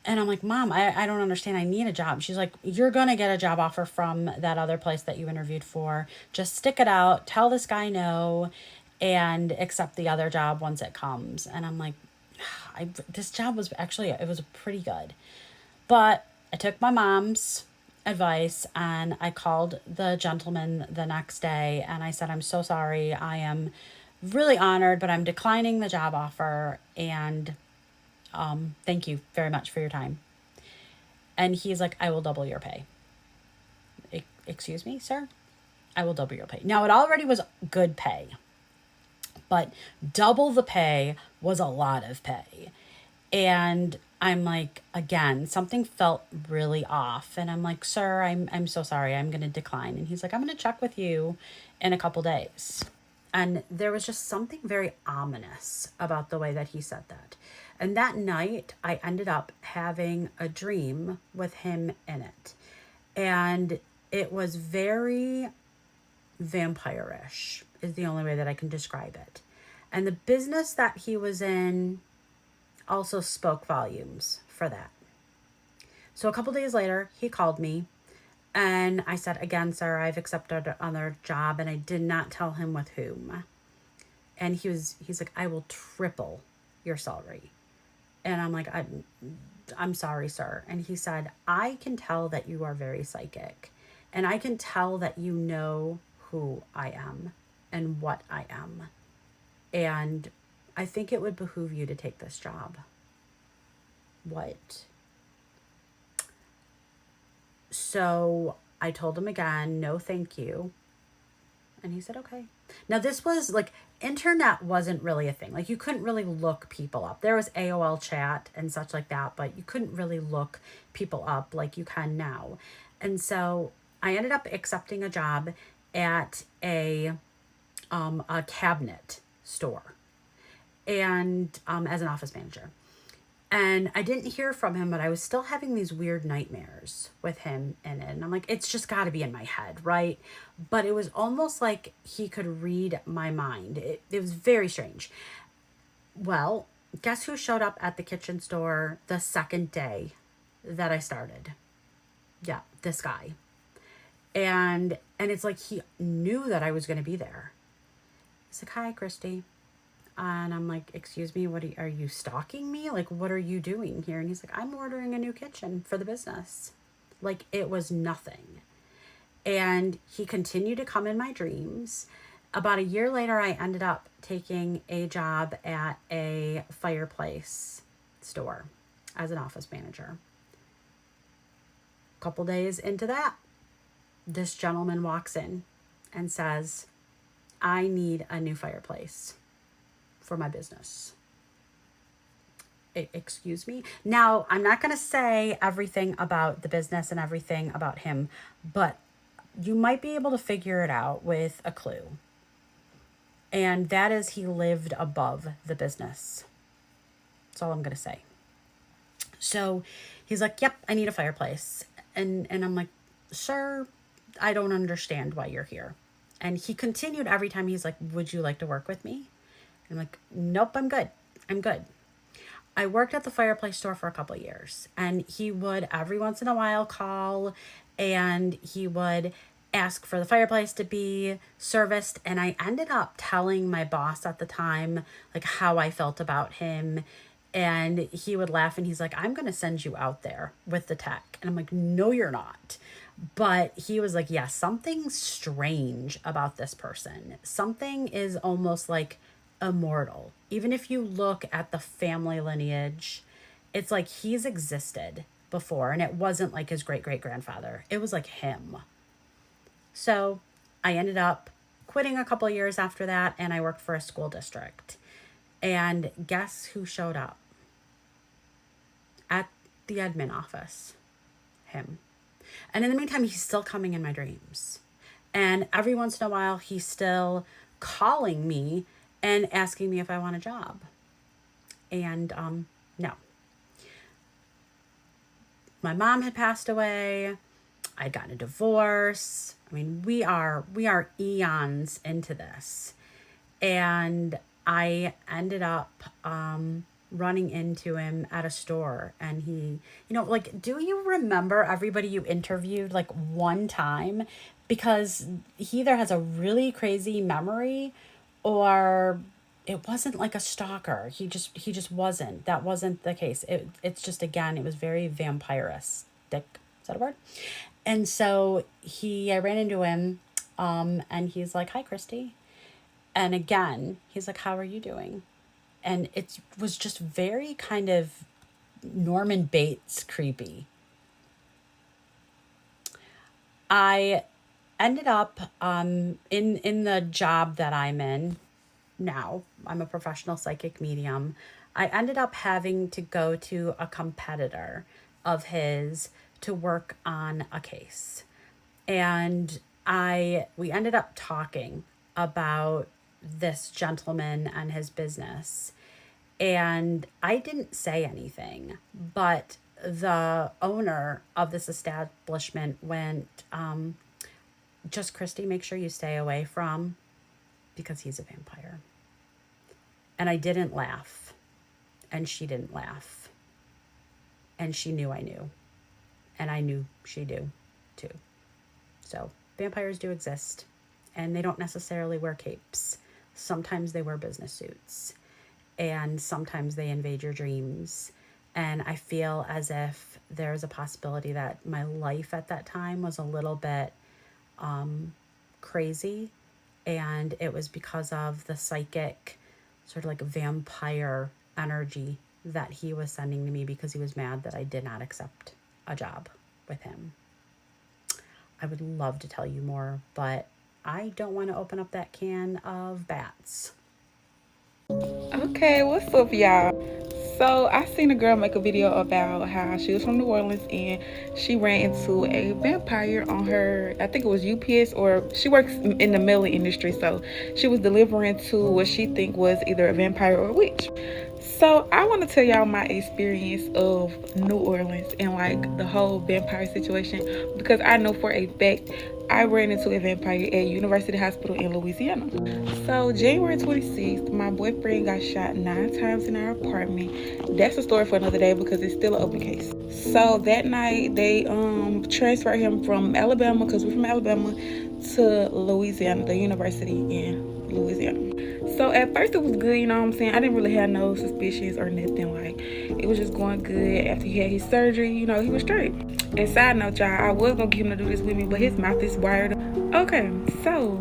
And I'm like, Mom, I don't understand. I need a job. She's like, you're going to get a job offer from that other place that you interviewed for. Just stick it out. Tell this guy no and accept the other job once it comes. And I'm like, this job was actually, it was pretty good. But I took my mom's advice and I called the gentleman the next day and I said, I'm so sorry. I am really honored, but I'm declining the job offer. And thank you very much for your time. And he's like, I will double your pay. Excuse me, sir? I will double your pay. Now, it already was good pay, but double the pay was a lot of pay. And I'm like, again, something felt really off. And I'm like, sir, I'm so sorry. I'm going to decline. And he's like, I'm going to check with you in a couple days. And there was just something very ominous about the way that he said that. And that night, I ended up having a dream with him in it. And it was very vampire-ish, is the only way that I can describe it. And the business that he was in also spoke volumes for that. So a couple days later, he called me. And I said, again, sir, I've accepted another job, and I did not tell him with whom. And he's like, I will triple your salary. And I'm like, I'm sorry, sir. And he said, I can tell that you are very psychic, and I can tell that you know who I am and what I am. And I think it would behoove you to take this job. What? So I told him again, no, thank you. And he said, okay. Now, this was like, internet wasn't really a thing. Like, you couldn't really look people up. There was AOL chat and such like that, but you couldn't really look people up like you can now. And so I ended up accepting a job at a cabinet store and as an office manager. And I didn't hear from him, but I was still having these weird nightmares with him in it. And I'm like, it's just got to be in my head, right? But it was almost like he could read my mind. It was very strange. Well, guess who showed up at the kitchen store the second day that I started? Yeah, this guy. And it's like he knew that I was going to be there. He's like, hi, Christy. And I'm like, excuse me, what are you stalking me? Like, what are you doing here? And he's like, I'm ordering a new kitchen for the business. Like, it was nothing. And he continued to come in my dreams. About a year later, I ended up taking a job at a fireplace store as an office manager. A couple days into that, this gentleman walks in and says, I need a new fireplace for my business. Excuse me? Now, I'm not going to say everything about the business and everything about him, but you might be able to figure it out with a clue. And that is, he lived above the business. That's all I'm going to say. So he's like, yep, I need a fireplace. And I'm like, sir, I don't understand why you're here. And he continued every time. He's like, would you like to work with me? I'm like, nope, I'm good. I'm good. I worked at the fireplace store for a couple of years, and he would every once in a while call and he would ask for the fireplace to be serviced. And I ended up telling my boss at the time, like, how I felt about him. And he would laugh and he's like, I'm going to send you out there with the tech. And I'm like, no, you're not. But he was like, yeah, something's strange about this person. Something is almost like immortal. Even if you look at the family lineage, it's like he's existed before. And it wasn't like his great-great-grandfather. It was like him. So I ended up quitting a couple of years after that, and I worked for a school district. And guess who showed up at the admin office? Him. And in the meantime, he's still coming in my dreams. And every once in a while, he's still calling me and asking me if I want a job. And no. My mom had passed away. I'd gotten a divorce. I mean, we are eons into this. And I ended up running into him at a store, and he, like, do you remember everybody you interviewed like one time? Because he either has a really crazy memory or it wasn't like a stalker. He just wasn't. That wasn't the case. It's just, again, it was very vampiristic. Is that a word? And so I ran into him, and he's like, hi, Christy. And again, he's like, how are you doing? And it was just very kind of Norman Bates creepy. I ended up in the job that I'm in now. I'm a professional psychic medium. I ended up having to go to a competitor of his to work on a case. And we ended up talking about this gentleman and his business. And I didn't say anything, but the owner of this establishment went, just Christy, make sure you stay away from, because he's a vampire. And I didn't laugh, and she didn't laugh. And she knew I knew, and I knew she knew too. So vampires do exist, and they don't necessarily wear capes. Sometimes they wear business suits, and sometimes they invade your dreams. And I feel as if there's a possibility that my life at that time was a little bit crazy, and it was because of the psychic sort of like vampire energy that he was sending to me, because he was mad that I did not accept a job with him. I would love to tell you more, but I don't want to open up that can of bats. Okay, what's up, y'all? So I seen a girl make a video about how she was from New Orleans and she ran into a vampire on her, I think it was UPS, or she works in the mailing industry, so she was delivering to what she think was either a vampire or a witch. So I want to tell y'all my experience of New Orleans and like the whole vampire situation, because I know for a fact I ran into a vampire at University Hospital in Louisiana. So January 26th, my boyfriend got shot 9 times in our apartment. That's a story for another day because it's still an open case. So that night they transferred him from Alabama, because we're from Alabama, to Louisiana, the university in Louisiana. So at first it was good, you know what I'm saying? I didn't really have no suspicions or nothing. Like, it was just going good. After he had his surgery, you know, he was straight. And side note, y'all, I was gonna get him to do this with me, but his mouth is wired. Okay, so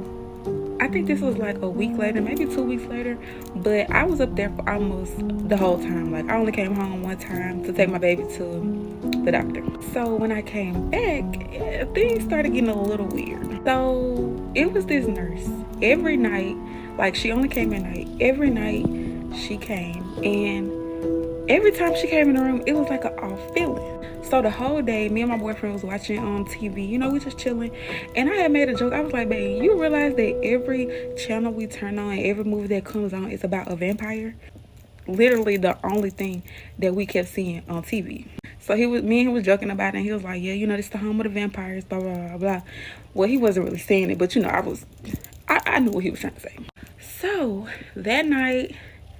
I think this was like a week later, maybe 2 weeks later, but I was up there for almost the whole time. Like, I only came home one time to take my baby to the doctor. So when I came back, things started getting a little weird. So it was this nurse. Every night, like, she only came at night. Every night she came, and every time she came in the room, it was like an off feeling. So the whole day, me and my boyfriend was watching on TV. You know, we just chilling. And I had made a joke. I was like, babe, you realize that every channel we turn on, every movie that comes on is about a vampire? Literally the only thing that we kept seeing on TV. So me and him was joking about it, and he was like, yeah, you know, this is the home of the vampires, blah, blah, blah, blah. Well, he wasn't really saying it, but, you know, I knew what he was trying to say. So that night,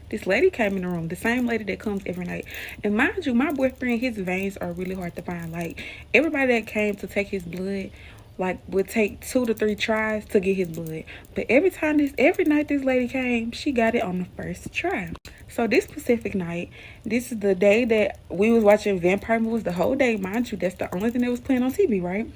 this lady came in the room, the same lady that comes every night. And mind you, my boyfriend, his veins are really hard to find. Like, everybody that came to take his blood, like, would take 2 to 3 tries to get his blood. But every night this lady came, she got it on the first try. So this specific night, this is the day that we was watching vampire movies the whole day. Mind you, that's the only thing that was playing on TV, right?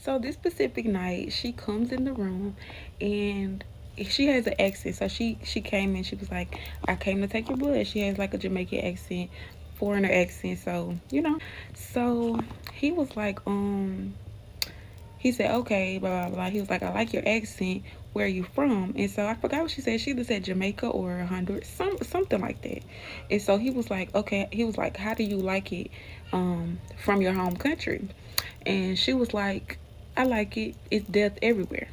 So this specific night, she comes in the room, and she has an accent. So she came in, she was like, I came to take your blood. She has like a Jamaican accent, foreigner accent, so, you know. So he was like, he said, okay, blah, blah, blah. He was like, I like your accent. Where are you from? And so I forgot what she said. She either said Jamaica or Honduras, something like that. And so he was like, okay. He was like, how do you like it from your home country? And she was like, I like it. It's death everywhere.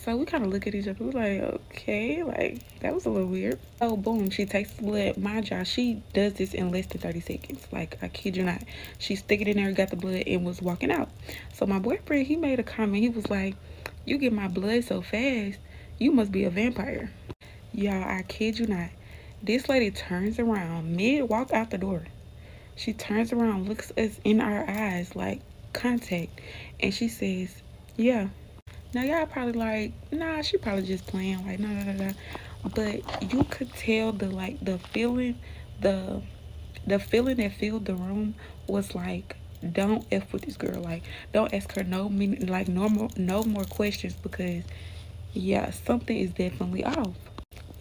So we kind of look at each other. We're like, okay, like, that was a little weird. So boom, she takes the blood. Mind y'all, she does this in less than 30 seconds. Like, I kid you not. She stick it in there, got the blood, and was walking out. So my boyfriend, he made a comment. He was like, you get my blood so fast, you must be a vampire. Y'all, I kid you not. This lady turns around, mid-walk out the door. She turns around, looks us in our eyes, like, contact, and she says, yeah. Now y'all probably like, nah, she probably just playing, like, nah. But you could tell the feeling that filled the room was like, don't F with this girl. Like, don't ask her no more questions, because yeah, something is definitely off.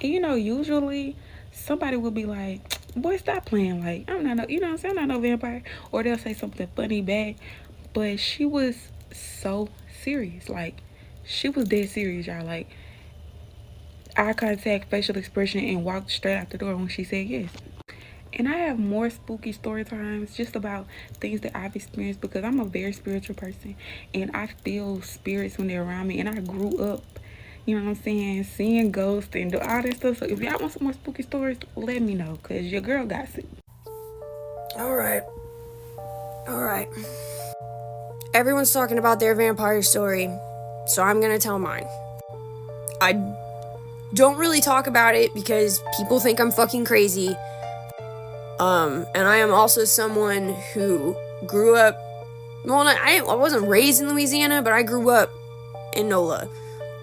And you know, usually somebody will be like, boy, stop playing, like, I'm not no, you know what I'm saying, I'm not no vampire. Or they'll say something funny back. But she was so serious. Like, she was dead serious, y'all. Like, eye contact, facial expression, and walked straight out the door when she said yes. And I have more spooky story times just about things that I've experienced, because I'm a very spiritual person, and I feel spirits when they're around me. And I grew up, you know what I'm saying, seeing ghosts and do all that stuff. So if y'all want some more spooky stories, let me know, because your girl got it. All right. Everyone's talking about their vampire story, so I'm gonna tell mine. I don't really talk about it because people think I'm fucking crazy. And I am also someone who grew up, well, I wasn't raised in Louisiana, but I grew up in NOLA,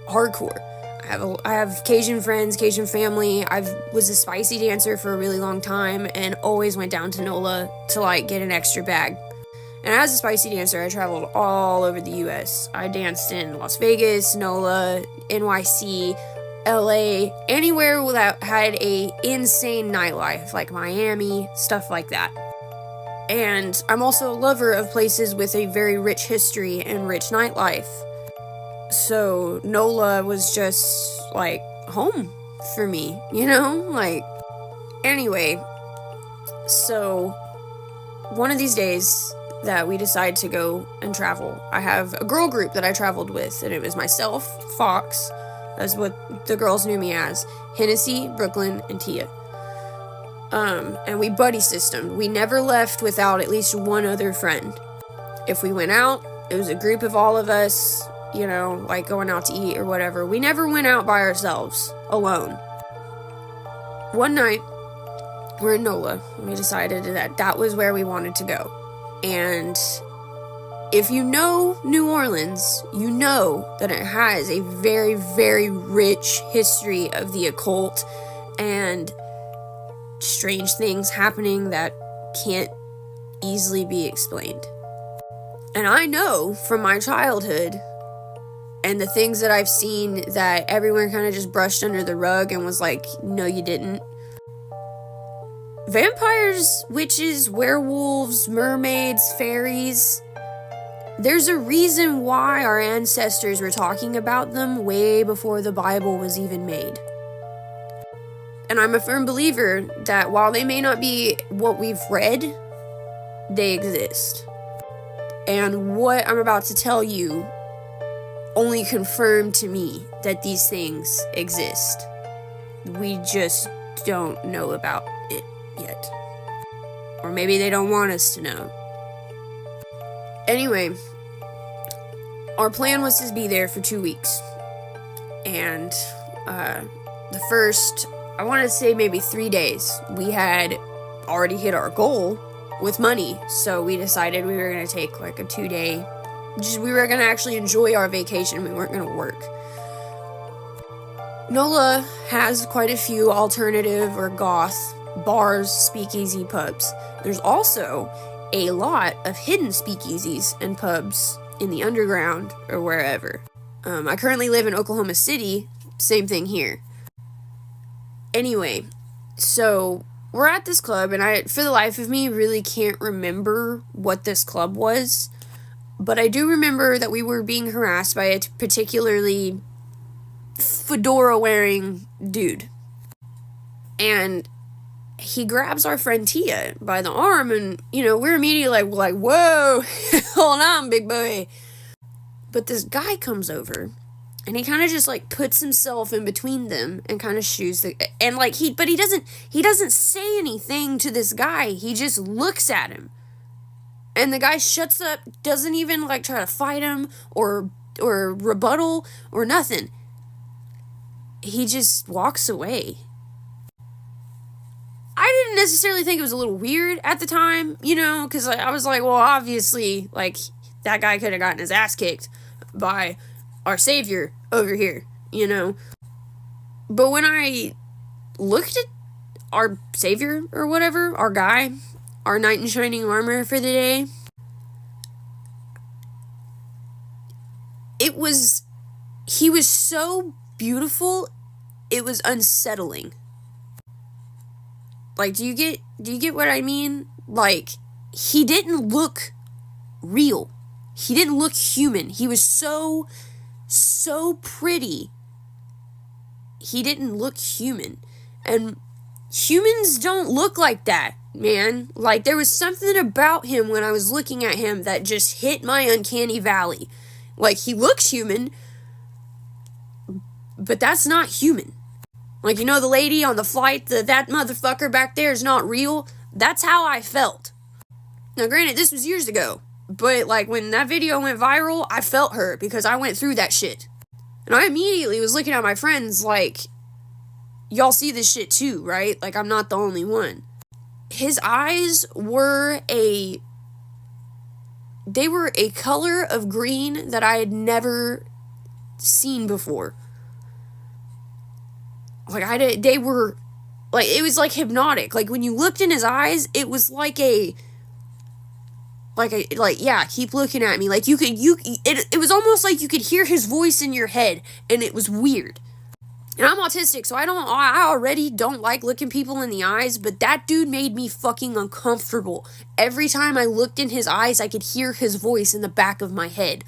hardcore. I have Cajun friends, Cajun family. I was a spicy dancer for a really long time and always went down to NOLA to, like, get an extra bag. And as a spicy dancer, I traveled all over the US. I danced in Las Vegas, NOLA, NYC, LA, anywhere that had a insane nightlife, like Miami, stuff like that. And I'm also a lover of places with a very rich history and rich nightlife. So NOLA was just, like, home for me, you know? Like, anyway, so one of these days that we decide to go and travel, I have a girl group that I traveled with, and it was myself, Fox, that's what the girls knew me as, Hennessy, Brooklyn, and Tia. And we buddy systemed. We never left without at least one other friend. If we went out, it was a group of all of us, you know, like going out to eat or whatever. We never went out by ourselves, alone. One night, we're in NOLA. We decided that that was where we wanted to go. And if you know New Orleans, you know that it has a very, very rich history of the occult and strange things happening that can't easily be explained. And I know from my childhood and the things that I've seen that everyone kind of just brushed under the rug and was like, no, you didn't. Vampires, witches, werewolves, mermaids, fairies, there's a reason why our ancestors were talking about them way before the Bible was even made. And I'm a firm believer that while they may not be what we've read, they exist. And what I'm about to tell you only confirmed to me that these things exist. We just don't know about it yet. Or maybe they don't want us to know. Anyway, our plan was to be there for 2 weeks. And the first, I want to say maybe 3 days, we had already hit our goal with money. So we decided we were going to take like a 2-day, we were going to actually enjoy our vacation. We weren't going to work. NOLA has quite a few alternative or goth bars, speakeasy, pubs. There's also a lot of hidden speakeasies and pubs in the underground or wherever. I currently live in Oklahoma City, same thing here. Anyway, so we're at this club, and I, for the life of me, really can't remember what this club was, but I do remember that we were being harassed by a particularly fedora-wearing dude. And he grabs our friend Tia by the arm, and, you know, we're immediately like, whoa, hold on, big boy. But this guy comes over, and he kind of just, like, puts himself in between them and kind of shoos the, and, like, he doesn't say anything to this guy. He just looks at him. And the guy shuts up, doesn't even, like, try to fight him or rebuttal or nothing. He just walks away. I didn't necessarily think it was a little weird at the time, you know, because I was like, well, obviously, like, that guy could have gotten his ass kicked by our savior over here, you know. But when I looked at our savior or whatever, our guy, our knight in shining armor for the day, he was so beautiful, it was unsettling. Like, do you get what I mean? Like, he didn't look real. He didn't look human. He was so pretty. He didn't look human. And humans don't look like that, man. Like, there was something about him when I was looking at him that just hit my uncanny valley. Like, he looks human, but that's not human. Like, you know, the lady on the flight, that motherfucker back there is not real. That's how I felt. Now, granted, this was years ago, but, like, when that video went viral, I felt her because I went through that shit. And I immediately was looking at my friends like, y'all see this shit too, right? Like, I'm not the only one. His eyes were a color of green that I had never seen before. Like, they were, like, it was, like, hypnotic. Like, when you looked in his eyes, it was like, yeah, keep looking at me. Like, it was almost like you could hear his voice in your head, and it was weird. And I'm autistic, so I already don't like looking people in the eyes, but that dude made me fucking uncomfortable. Every time I looked in his eyes, I could hear his voice in the back of my head.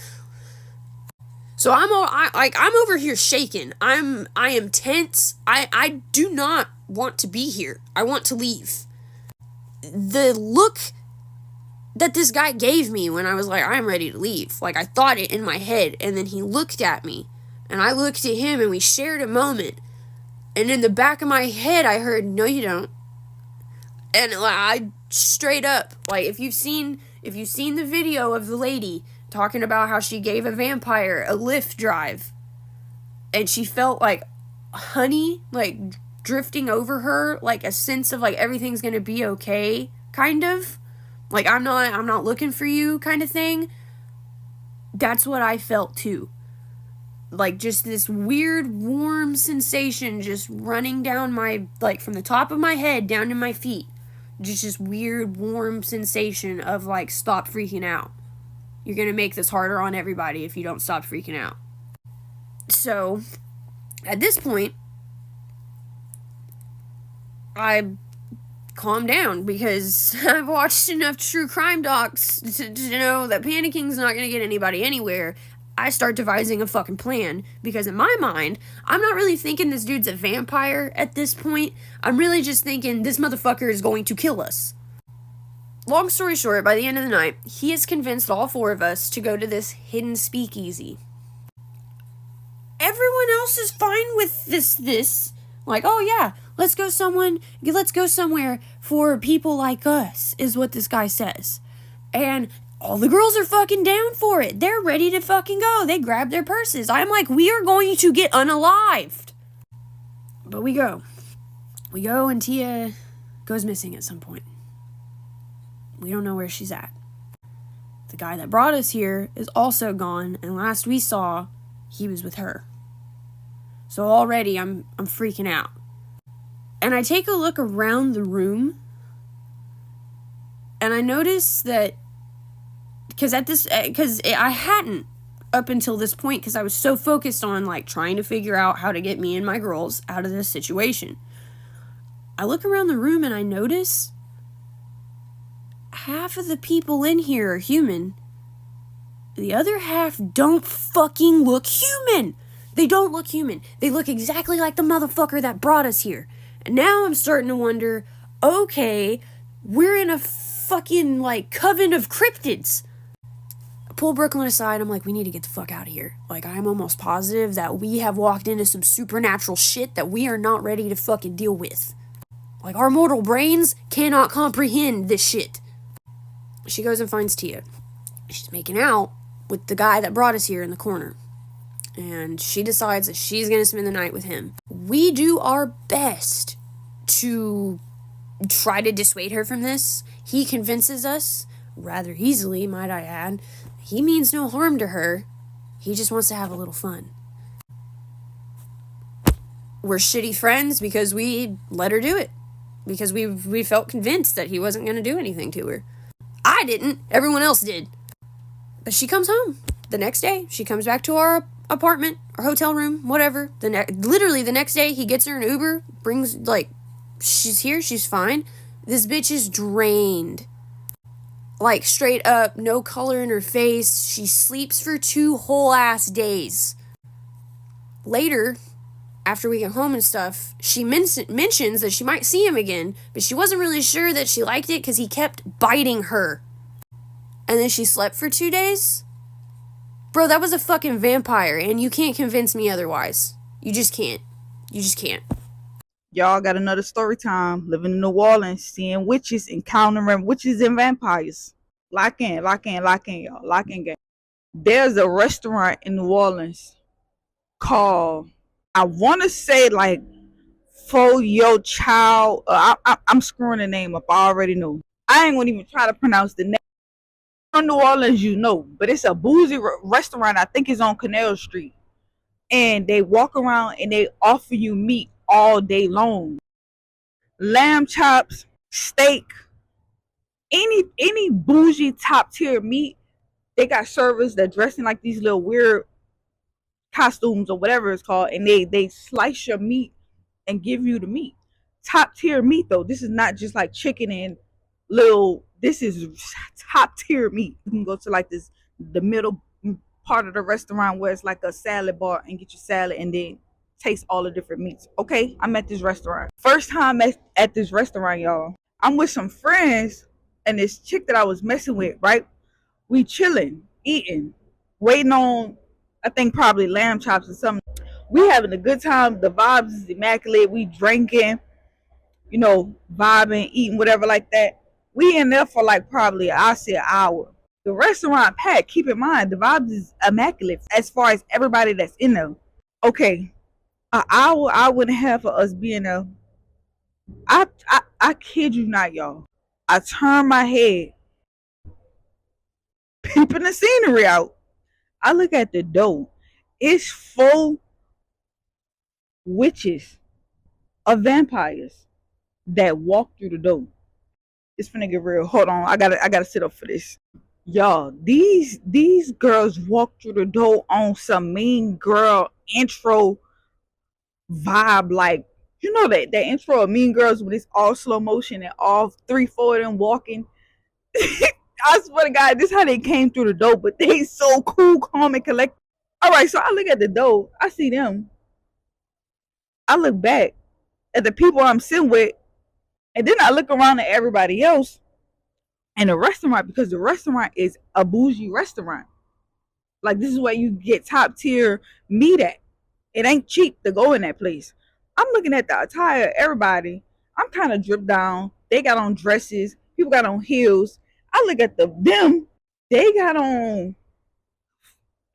So I'm over here shaking. I am tense. I do not want to be here. I want to leave. The look that this guy gave me when I was like, I'm ready to leave. Like, I thought it in my head, and then he looked at me, and I looked at him, and we shared a moment. And in the back of my head, I heard, no, you don't. And I straight up, like, if you've seen the video of the lady talking about how she gave a vampire a Lyft drive, and she felt like honey, like, drifting over her, like a sense of like everything's gonna be okay, kind of, like I'm not looking for you kind of thing. That's what I felt too. Like, just this weird warm sensation just running down my, like, from the top of my head down to my feet. Just this weird warm sensation of like, stop freaking out. You're gonna make this harder on everybody if you don't stop freaking out. So at this point, I calmed down because I've watched enough true crime docs to know that panicking is not going to get anybody anywhere. I start devising a fucking plan because in my mind, I'm not really thinking this dude's a vampire at this point. I'm really just thinking this motherfucker is going to kill us. Long story short, by the end of the night, he has convinced all four of us to go to this hidden speakeasy. Everyone else is fine with this. Like, oh yeah, let's go somewhere for people like us, is what this guy says. And all the girls are fucking down for it. They're ready to fucking go. They grab their purses. I'm like, we are going to get unalived. But we go. We go, and Tia goes missing at some point. We don't know where she's at. The guy that brought us here is also gone, and last we saw, he was with her. So already I'm freaking out. And I take a look around the room, and I notice that because I hadn't up until this point, because I was so focused on like trying to figure out how to get me and my girls out of this situation. I look around the room and I notice half of the people in here are human. The other half don't fucking look human. They don't look human. They look exactly like the motherfucker that brought us here. And now I'm starting to wonder, okay, we're in a fucking, like, coven of cryptids. I pull Brooklyn aside. I'm like, we need to get the fuck out of here. Like, I'm almost positive that we have walked into some supernatural shit that we are not ready to fucking deal with. Like, our mortal brains cannot comprehend this shit. She goes and finds Tia. She's making out with the guy that brought us here in the corner. And she decides that she's going to spend the night with him. We do our best to try to dissuade her from this. He convinces us, rather easily, might I add. He means no harm to her. He just wants to have a little fun. We're shitty friends because we let her do it. Because we felt convinced that he wasn't going to do anything to her. I didn't. Everyone else did. But she comes home. The next day, she comes back to our apartment or hotel room, whatever. Literally the next day, he gets her an Uber, brings, like, she's here, she's fine. This bitch is drained. Like, straight up, no color in her face. She sleeps for 2 whole ass days. Later, after we get home and stuff, she mentions that she might see him again, but she wasn't really sure that she liked it because he kept biting her. And then she slept for 2 days? Bro, that was a fucking vampire, and you can't convince me otherwise. You just can't. You just can't. Y'all got another story time. Living in New Orleans, seeing witches, encountering witches and vampires. Lock in, y'all. Lock in, gang. There's a restaurant in New Orleans called, I want to say, like, For Your Child. I'm screwing the name up. I already know. I ain't going to even try to pronounce the name. From New Orleans, you know, but it's a boozy restaurant. I think it's on Canal Street, and they walk around and they offer you meat all day long. Lamb chops, steak, any bougie top tier meat. They got servers that dress in like these little weird costumes or whatever it's called, and they slice your meat and give you the meat. Top tier meat though. This is not just like chicken and little. This is top tier meat. You can go to like the middle part of the restaurant where it's like a salad bar and get your salad and then taste all the different meats. Okay, I'm at this restaurant. First time at this restaurant, y'all. I'm with some friends and this chick that I was messing with, right? We chilling, eating, waiting on, I think probably lamb chops or something. We having a good time. The vibes is immaculate. We drinking. vibing, eating, whatever like that. We in there for like probably, I'll say, an hour. The restaurant packed. Keep in mind, the vibes is immaculate as far as everybody that's in there. Okay, an hour, hour and a half for us being there. I kid you not, y'all. I turn my head, peeping the scenery out. I look at the door. It's full witches of vampires that walk through the door. It's finna get real. Hold on, I gotta sit up for this. Y'all, these girls walk through the door on some mean girl intro vibe, like that intro of Mean Girls when it's all slow motion and all 3-4 of them walking. I swear to God, this is how they came through the door, but they so cool, calm, and collected. All right, so I look at the door, I see them. I look back at the people I'm sitting with, and then I look around at everybody else and the restaurant, because the restaurant is a bougie restaurant. Like, this is where you get top tier meat at. It ain't cheap to go in that place. I'm looking at the attire, everybody. I'm kind of dripped down. They got on dresses. People got on heels. I look at them. They got on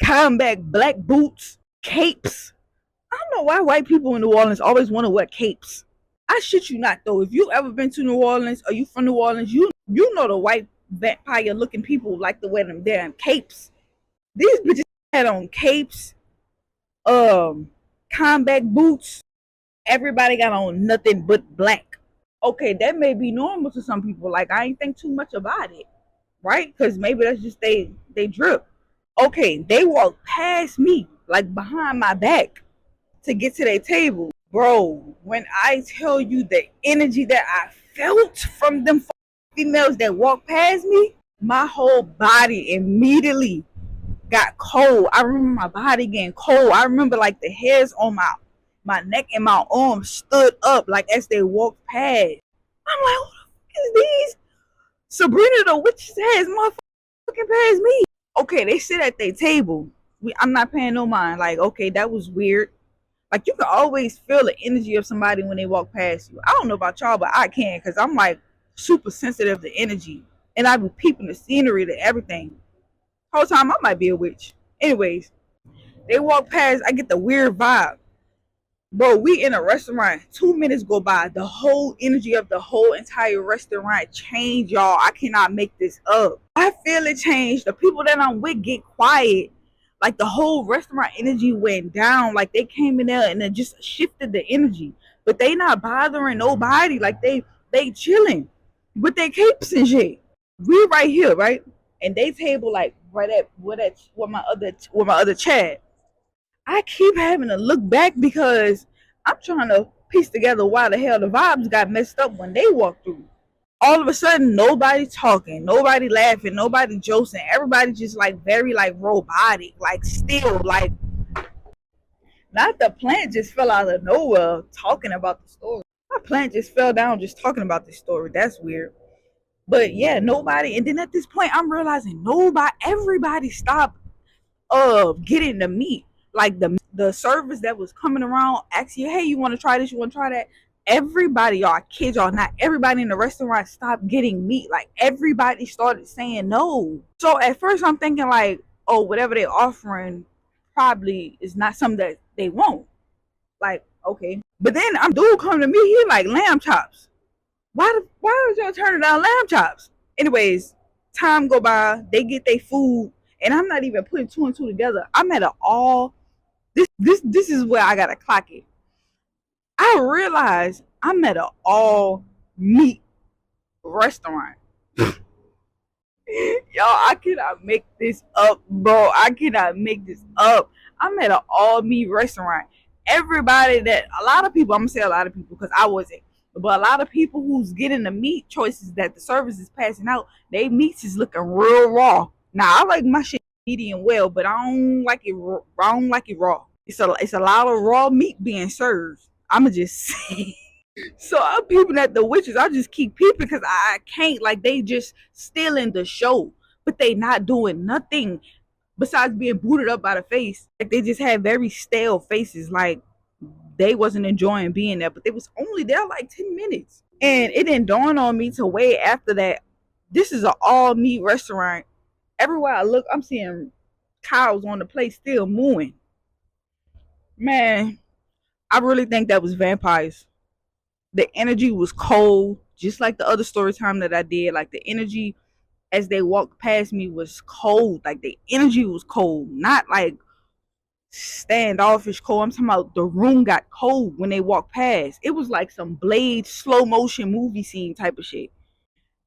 combat black boots, capes. I don't know why white people in New Orleans always want to wear capes. I shit you not, though. If you ever been to New Orleans or you from New Orleans, you know the white vampire looking people like to wear them damn capes. These bitches had on capes, combat boots. Everybody got on nothing but black. Okay, that may be normal to some people. Like, I ain't think too much about it, right? Because maybe that's just they drip. Okay, they walked past me, like behind my back, to get to their table. Bro, when I tell you the energy that I felt from them females that walked past me, my whole body immediately got cold. I remember my body getting cold. I remember like the hairs on my neck and my arms stood up like as they walked past. I'm like, who the fuck is these? Sabrina the witch's has motherfucking past me. Okay, they sit at their table. I'm not paying no mind. Like, okay, that was weird. Like, you can always feel the energy of somebody when they walk past you. I don't know about y'all, but I can, because I'm like super sensitive to energy. And I be peeping the scenery to everything. Whole time I might be a witch. Anyways, they walk past, I get the weird vibe. Bro, we in a restaurant. 2 minutes go by. The whole energy of the whole entire restaurant changed, y'all. I cannot make this up. I feel it changed. The people that I'm with get quiet. Like, the whole restaurant energy went down. Like, they came in there and it just shifted the energy. But they not bothering nobody. Like, they chilling with their capes and shit. We right here, right? And they table like right at where my other chat. I keep having to look back because I'm trying to piece together why the hell the vibes got messed up when they walked through. All of a sudden, nobody talking, nobody laughing, nobody joking. Everybody just like very like robotic, like still, like not the plant just fell out of nowhere talking about the story. My plant just fell down just talking about the story. That's weird. But yeah, nobody. And then at this point, I'm realizing everybody stopped getting the meat. Like the service that was coming around asking you, hey, you want to try this? You want to try that? Everybody, y'all, I kid y'all not, everybody in the restaurant stopped getting meat. Like, everybody started saying no. So at first I'm thinking like, oh, whatever they're offering probably is not something that they want. Like, okay. But then I'm dude come to me, he like lamb chops. Why did y'all turn down lamb chops? Anyways, time go by, they get their food, and I'm not even putting two and two together. I'm at an all. This is where I gotta clock it. I realized I'm at an all meat restaurant. Y'all, I cannot make this up, bro. I cannot make this up. I'm at an all meat restaurant. Everybody a lot of people, I'm gonna say a lot of people because I wasn't, but a lot of people who's getting the meat choices that the service is passing out, they meats is looking real raw. Now I like my shit medium well, but I don't like it raw. It's a lot of raw meat being served. I'ma just say. So I'm peeping at the witches. I just keep peeping because I can't. Like, they just stealing the show, but they not doing nothing besides being booted up by the face. Like, they just had very stale faces. Like, they wasn't enjoying being there, but they was only there like 10 minutes. And it didn't dawn on me till way after that. This is an all meat restaurant. Everywhere I look, I'm seeing cows on the plate still mooing. Man, I really think that was vampires. The energy was cold, just like the other story time that I did. Like the energy as they walked past me was cold. Like the energy was cold, not like standoffish cold. I'm talking about the room got cold when they walked past. It was like some Blade slow motion movie scene type of shit.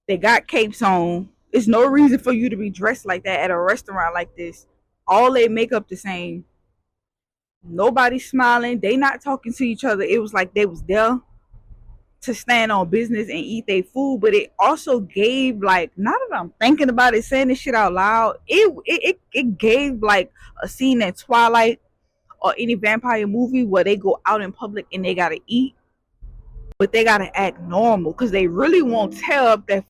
They got capes on. There's no reason for you to be dressed like that at a restaurant like this. All they makeup the same. Nobody smiling. They not talking to each other. It was like they was there to stand on business and eat their food, but it also gave, like, now that I'm thinking about it, saying this shit out loud, it gave like a scene in Twilight or any vampire movie where they go out in public and they gotta eat, but they gotta act normal because they really won't tear up that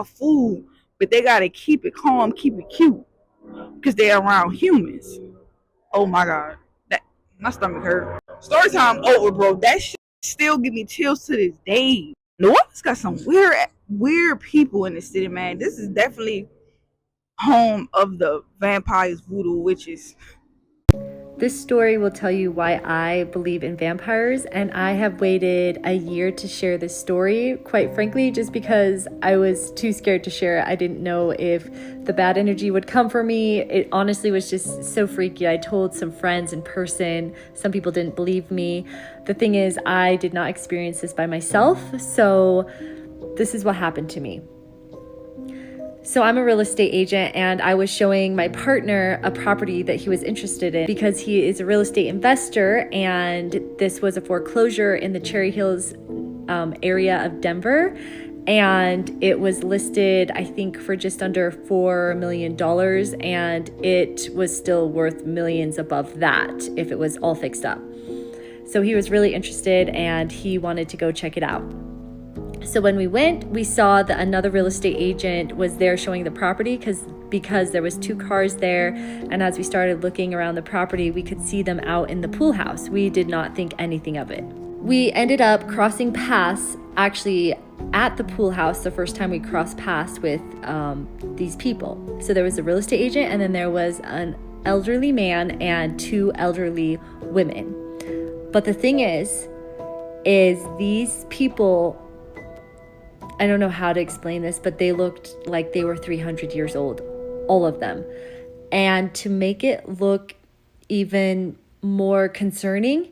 food, but they gotta keep it calm, keep it cute because they're around humans. Oh my god, that my stomach hurt. Story time over, bro. That shit still give me chills to this day. New Orleans got some weird people in the city, man. This is definitely home of the vampires, voodoo witches. This story will tell you why I believe in vampires, and I have waited a year to share this story, quite frankly, just because I was too scared to share it. I didn't know if the bad energy would come for me. It honestly was just so freaky. I told some friends in person. Some people didn't believe me. The thing is, I did not experience this by myself, so this is what happened to me. So I'm a real estate agent, and I was showing my partner a property that he was interested in because he is a real estate investor, and this was a foreclosure in the Cherry Hills area of Denver, and it was listed, I think, for just under $4 million, and it was still worth millions above that if it was all fixed up. So he was really interested, and he wanted to go check it out. So when we went, we saw that another real estate agent was there showing the property because there was 2 cars there. And as we started looking around the property, we could see them out in the pool house. We did not think anything of it. We ended up crossing paths actually at the pool house the first time we crossed paths with these people. So there was a real estate agent, and then there was an elderly man and 2 elderly women. But the thing is these people, I don't know how to explain this, but they looked like they were 300 years old, all of them. And to make it look even more concerning,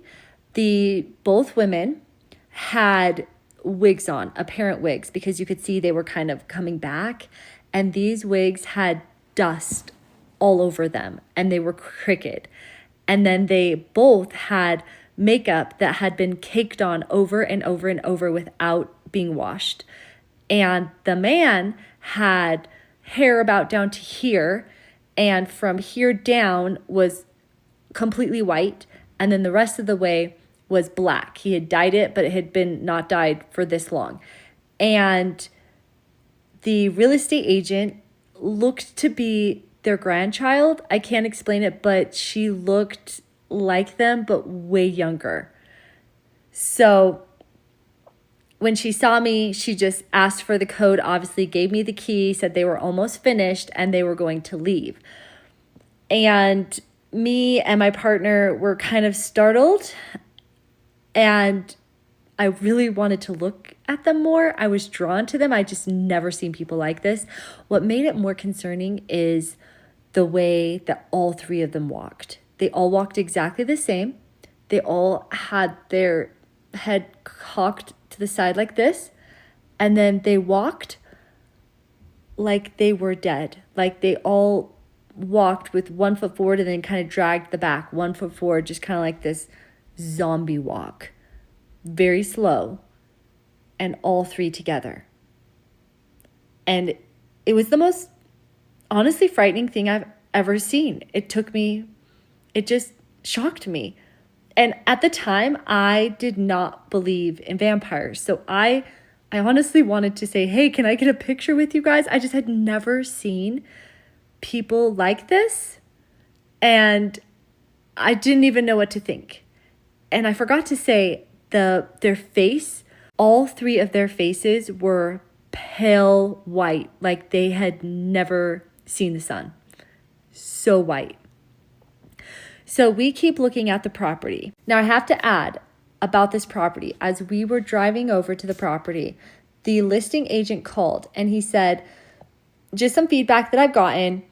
both women had wigs on, apparent wigs, because you could see they were kind of coming back. And these wigs had dust all over them, and they were crooked. And then they both had makeup that had been caked on over and over and over without being washed. And the man had hair about down to here, and from here down was completely white, and then the rest of the way was black. He had dyed it, but it had been not dyed for this long. And the real estate agent looked to be their grandchild. I can't explain it, but she looked like them, but way younger. So when she saw me, she just asked for the code, obviously gave me the key, said they were almost finished and they were going to leave. And me and my partner were kind of startled, and I really wanted to look at them more. I was drawn to them. I just never seen people like this. What made it more concerning is the way that all 3 of them walked. They all walked exactly the same. They all had their head cocked to the side like this, and then they walked like they were dead. Like they all walked with 1 foot forward and then kind of dragged the back, 1 foot forward, just kind of like this zombie walk, very slow, and all 3 together. And it was the most honestly frightening thing I've ever seen. It just shocked me. And at the time, I did not believe in vampires. So I honestly wanted to say, hey, can I get a picture with you guys? I just had never seen people like this. And I didn't even know what to think. And I forgot to say, their face All three of their faces were pale white, like they had never seen the sun. So white. So we keep looking at the property. Now I have to add about this property. As we were driving over to the property, the listing agent called and he said, just some feedback that I've gotten.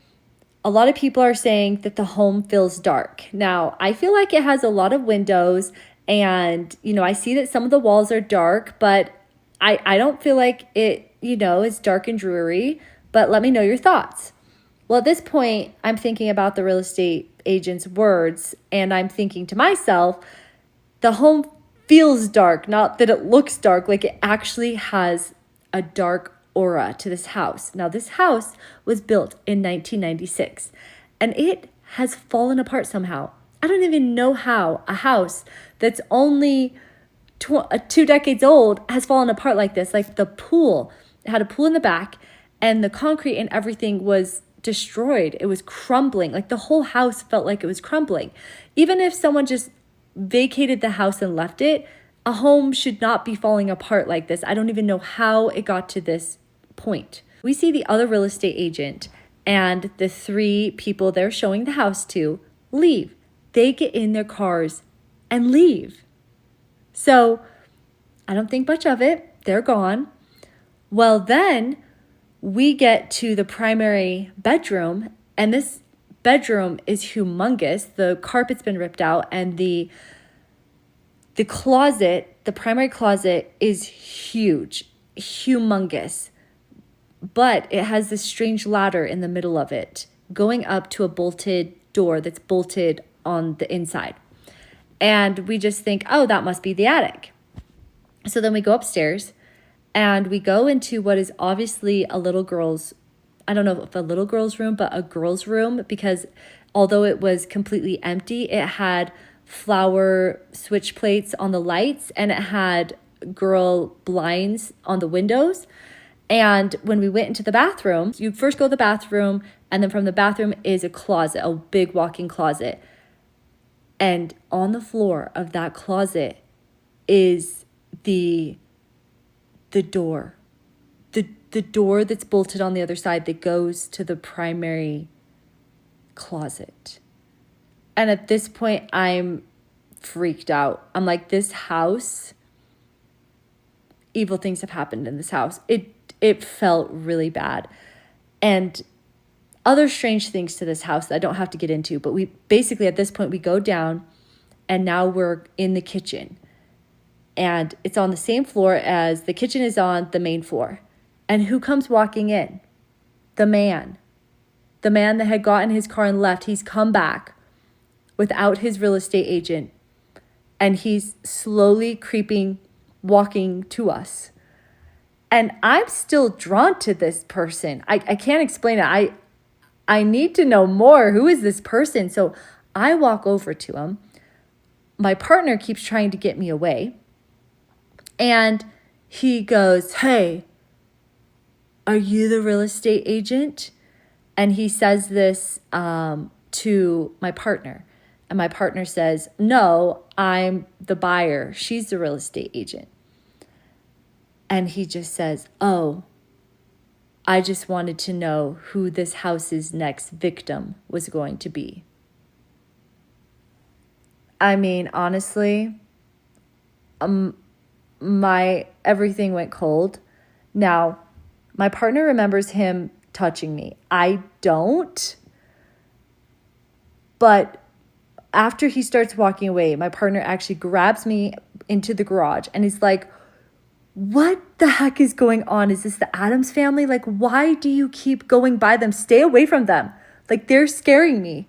A lot of people are saying that the home feels dark. Now, I feel like it has a lot of windows and, I see that some of the walls are dark, but I don't feel like it, is dark and dreary, but let me know your thoughts. Well, at this point, I'm thinking about the real estate agent's words and I'm thinking to myself, the home feels dark, not that it looks dark, like it actually has a dark aura to this house. Now, this house was built in 1996 and it has fallen apart somehow. I don't even know how a house that's only 2 decades old has fallen apart like this. Like the pool, it had a pool in the back and the concrete and everything was destroyed. It was crumbling. Like the whole house felt like it was crumbling. Even if someone just vacated the house and left it, a home should not be falling apart like this. I don't even know how it got to this point. We see the other real estate agent and the 3 people they're showing the house to leave. They get in their cars and leave. So I don't think much of it. They're gone. Well, then we get to the primary bedroom and this bedroom is humongous. The carpet's been ripped out and the closet, the primary closet is huge, humongous. But it has this strange ladder in the middle of it going up to a bolted door that's bolted on the inside. And we just think, oh, that must be the attic. So then we go upstairs and we go into what is obviously a little girl's, I don't know if a little girl's room, but a girl's room, because although it was completely empty, it had flower switch plates on the lights and it had girl blinds on the windows. And when we went into the bathroom, you first go to the bathroom and then from the bathroom is a closet, a big walk-in closet. And on the floor of that closet is the door. The door that's bolted on the other side that goes to the primary closet. And at this point, I'm freaked out. I'm like, this house, evil things have happened in this house. It felt really bad. And other strange things to this house that I don't have to get into, but we basically at this point, we go down and now we're in the kitchen. And it's on the same floor as the kitchen is on the main floor. And who comes walking in? The man. The man that had gotten his car and left. He's come back without his real estate agent. And he's slowly creeping, walking to us. And I'm still drawn to this person. I can't explain it. I need to know more. Who is this person? So I walk over to him. My partner keeps trying to get me away. And he goes, "Hey, are you the real estate agent?" And he says this to my partner. And my partner says, "No, I'm the buyer. She's the real estate agent." And he just says, "Oh, I just wanted to know who this house's next victim was going to be." I mean, honestly, my everything went cold. Now, my partner remembers him touching me. I don't. But after he starts walking away, my partner actually grabs me into the garage and is like, "What the heck is going on? Is this the Addams family? Like, why do you keep going by them? Stay away from them. Like, they're scaring me."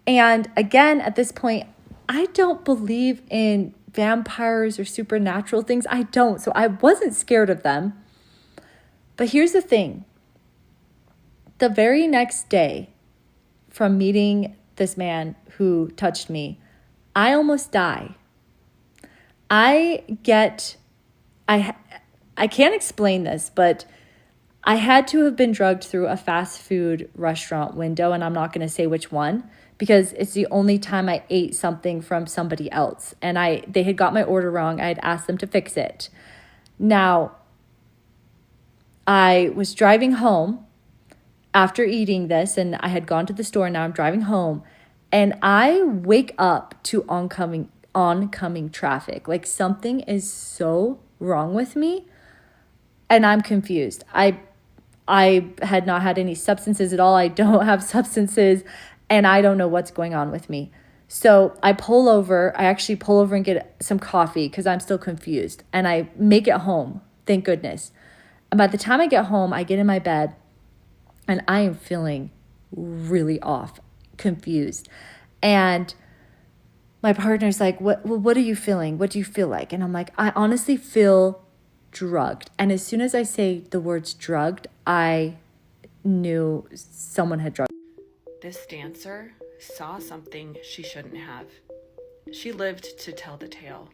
And again, at this point, I don't believe in vampires or supernatural things. I don't. So I wasn't scared of them. But here's the thing. The very next day from meeting this man who touched me, I almost die. I can't explain this, but I had to have been drugged through a fast food restaurant window, and I'm not going to say which one because it's the only time I ate something from somebody else. And they had got my order wrong. I had asked them to fix it. Now, I was driving home after eating this, and I had gone to the store, and now I'm driving home, and I wake up to oncoming traffic. Like, something is so wrong with me, and I'm confused. I had not had any substances at all. I don't have substances, and I don't know what's going on with me. So I actually pull over and get some coffee because I'm still confused, and I make it home, thank goodness. And by the time I get home, I get in my bed, and I am feeling really off, confused. And my partner's like, what are you feeling? What do you feel like? And I'm like, I honestly feel drugged. And as soon as I say the words drugged, I knew someone had drugged. This dancer saw something she shouldn't have. She lived to tell the tale.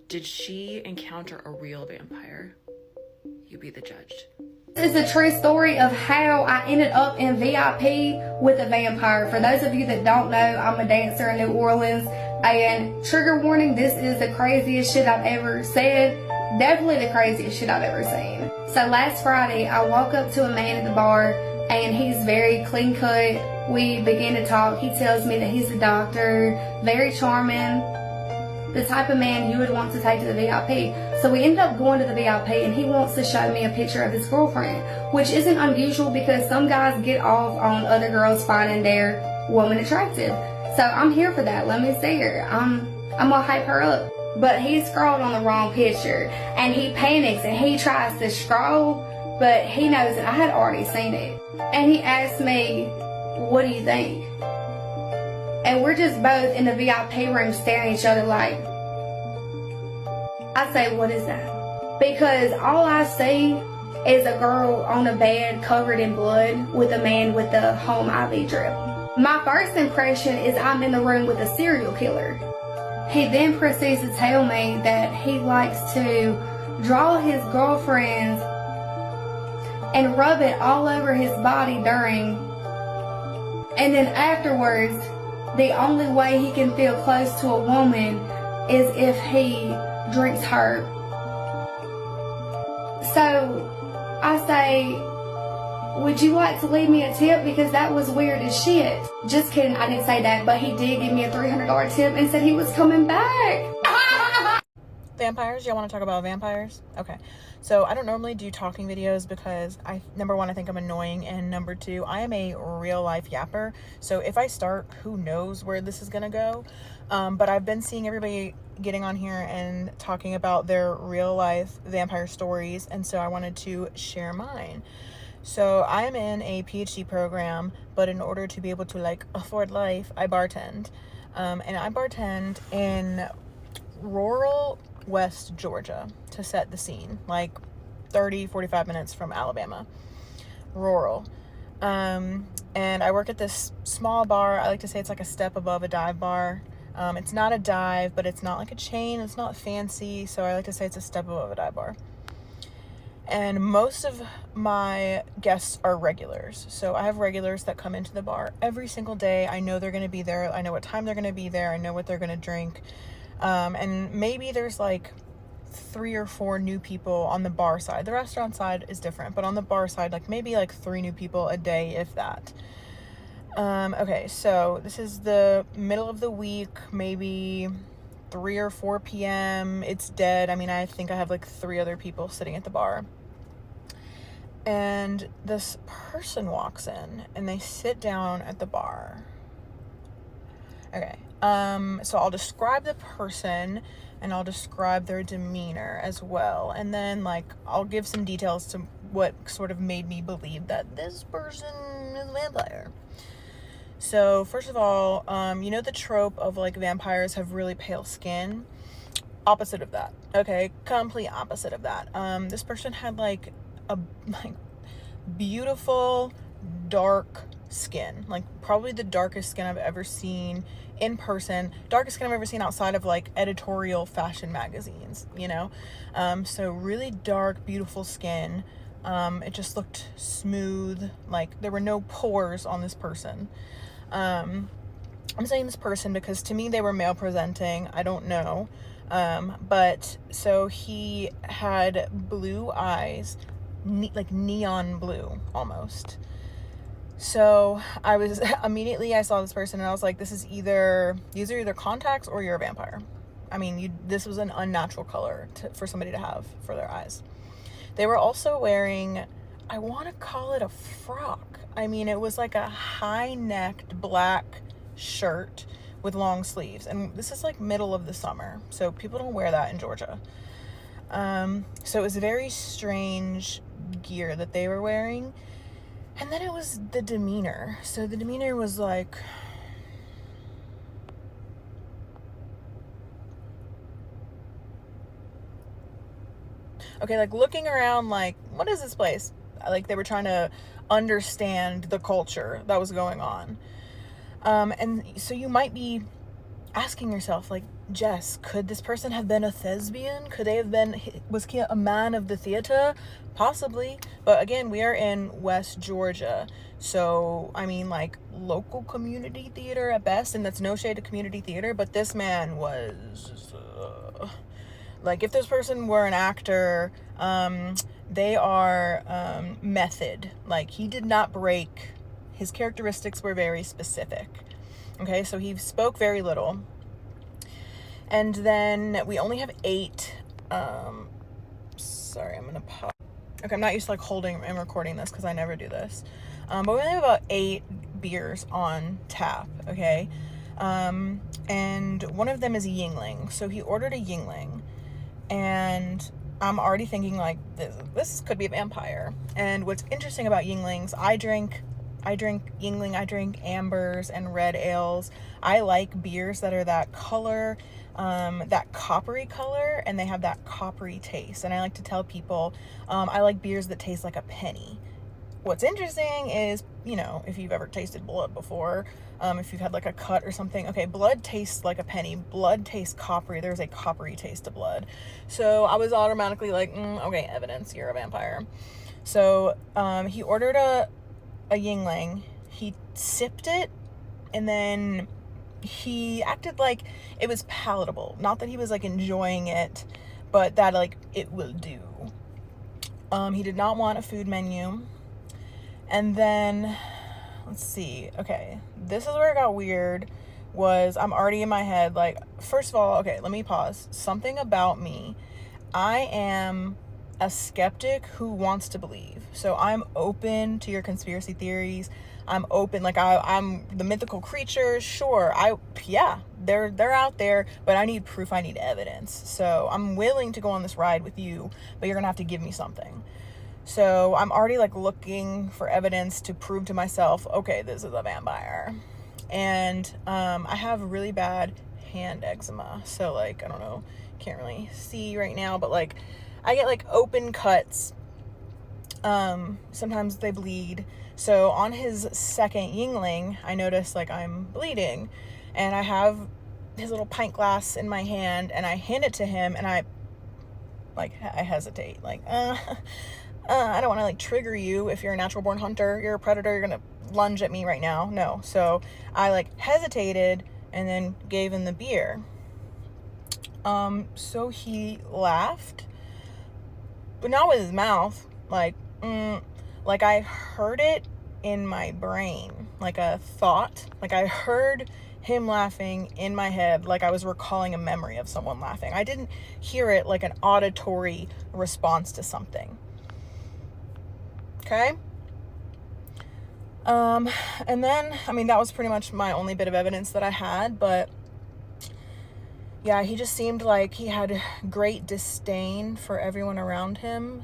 Did she encounter a real vampire? You be the judge. This is a true story of how I ended up in VIP with a vampire. For those of you that don't know, I'm a dancer in New Orleans. And trigger warning, this is the craziest shit I've ever said. Definitely the craziest shit I've ever seen. So last Friday, I walk up to a man at the bar, and he's very clean cut. We begin to talk. He tells me that he's a doctor, very charming, the type of man you would want to take to the VIP. So we ended up going to the VIP, and he wants to show me a picture of his girlfriend, which isn't unusual because some guys get off on other girls finding their woman attractive. So I'm here for that. Let me see her. I'm gonna hype her up. But he scrolled on the wrong picture, and he panics and he tries to scroll, but he knows that I had already seen it. And he asked me, what do you think? And we're just both in the VIP room staring at each other like, I say, what is that? Because all I see is a girl on a bed covered in blood with a man with the home IV drip. My first impression is I'm in the room with a serial killer. He then proceeds to tell me that he likes to draw his girlfriends and rub it all over his body during, and then afterwards, the only way he can feel close to a woman is if he drinks her. So I say, would you like to leave me a tip? Because that was weird as shit. Just kidding, I didn't say that, but he did give me a $300 tip and said he was coming back. Vampires? Y'all want to talk about vampires? Okay. So I don't normally do talking videos because number one, I think I'm annoying, and number two, I am a real life yapper. So if I start, who knows where this is gonna go. But I've been seeing everybody getting on here and talking about their real life vampire stories, and so I wanted to share mine. So I'm in a PhD program, but in order to be able to afford life, I bartend. And I bartend in rural West Georgia to set the scene, 30-45 minutes from Alabama, rural. And I work at this small bar. I like to say it's like a step above a dive bar. It's not a dive, but it's not like a chain. It's not fancy, so I like to say it's a step above a dive bar. And most of my guests are regulars. So I have regulars that come into the bar every single day. I know they're going to be there. I know what time they're going to be there. I know what they're going to drink. And maybe there's 3 or 4 new people on the bar side. The restaurant side is different, but on the bar side, maybe 3 new people a day, if that. Okay, so this is the middle of the week, maybe 3 or 4 p.m. It's dead. I mean, I think I have 3 other people sitting at the bar. And this person walks in and they sit down at the bar. Okay, so I'll describe the person and I'll describe their demeanor as well. And then I'll give some details to what sort of made me believe that this person is a vampire. So first of all, you know the trope of vampires have really pale skin? Opposite of that. Okay, complete opposite of that. This person had a beautiful dark skin, probably the darkest skin I've ever seen in person, darkest skin I've ever seen outside of editorial fashion magazines, so really dark, beautiful skin. It just looked smooth, there were no pores on this person. I'm saying this person because to me they were male presenting. I don't know. But so he had blue eyes, like neon blue almost. So I was immediately, I saw this person and I was like, these are either contacts or you're a vampire. I mean, this was an unnatural color for somebody to have for their eyes. They were also wearing, I want to call it a frock. I mean, it was like a high-necked black shirt with long sleeves. And this is like middle of the summer, so people don't wear that in Georgia. So it was a very strange gear that they were wearing. And then it was the demeanor. So the demeanor was like, okay, like looking around like, what is this place? Like they were trying to understand the culture that was going on. And so you might be asking yourself, like, Jess, could this person have been a thespian? Could they have been, was he a man of the theater? Possibly. But again, we are in West Georgia. So, I mean, like, local community theater at best. And that's no shade to community theater. But this man was, like, if this person were an actor, they are method. Like, he did not break. His characteristics were very specific. Okay, so he spoke very little. And then we only have 8. Sorry, I'm gonna pause. Okay, I'm not used to like holding and recording this because I never do this. But we only have about 8 beers on tap, okay? And one of them is a Yingling. So he ordered a Yingling. And I'm already thinking like, this could be a vampire. And what's interesting about Yinglings, I drink Yingling, I drink ambers and red ales. I like beers that are that color, that coppery color, and they have that coppery taste. And I like to tell people, I like beers that taste like a penny. What's interesting is, you know, if you've ever tasted blood before, if you've had like a cut or something, okay, blood tastes like a penny. Blood tastes coppery. There's a coppery taste to blood. So I was automatically like, okay, evidence, you're a vampire. So he ordered a Yingling. He sipped it, and then he acted like it was palatable. Not that he was like enjoying it, but that like it will do. He did not want a food menu. And then let's see. Okay, this is where it got weird. Was I'm already in my head like, first of all, okay, let me pause. Something about me, I am a skeptic who wants to believe. So I'm open to your conspiracy theories. I'm open, like I'm the mythical creatures. Sure, yeah, they're out there, but I need proof. I need evidence. So I'm willing to go on this ride with you, but you're gonna have to give me something. So I'm already like looking for evidence to prove to myself, okay, this is a vampire. And I have really bad hand eczema. So like, I don't know, can't really see right now, but like I get like open cuts. Sometimes they bleed. So on his second Yingling, I notice like I'm bleeding, and I have his little pint glass in my hand, and I hand it to him, and I hesitate, like, I don't want to like trigger you. If you're a natural born hunter, you're a predator, you're gonna lunge at me right now. No. So I like hesitated and then gave him the beer. So he laughed, but not with his mouth. Like I heard it in my brain, like a thought. Like I heard him laughing in my head, like I was recalling a memory of someone laughing. I didn't hear it like an auditory response to something. Okay? And then, I mean, that was pretty much my only bit of evidence that I had, but yeah, he just seemed like he had great disdain for everyone around him.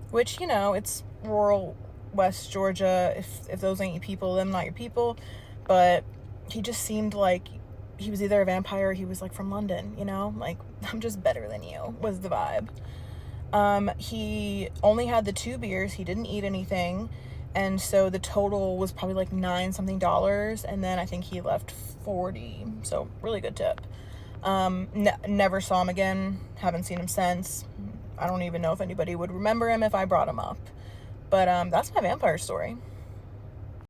Which, you know, it's rural West Georgia. If those ain't your people, them not your people. But he just seemed like he was either a vampire or he was like from London, you know? Like, I'm just better than you was the vibe. He only had the 2 beers. He didn't eat anything. And so the total was probably like $9 something. And then I think he left 40. So really good tip. Never saw him again. Haven't seen him since. I don't even know if anybody would remember him if I brought him up. But that's my vampire story.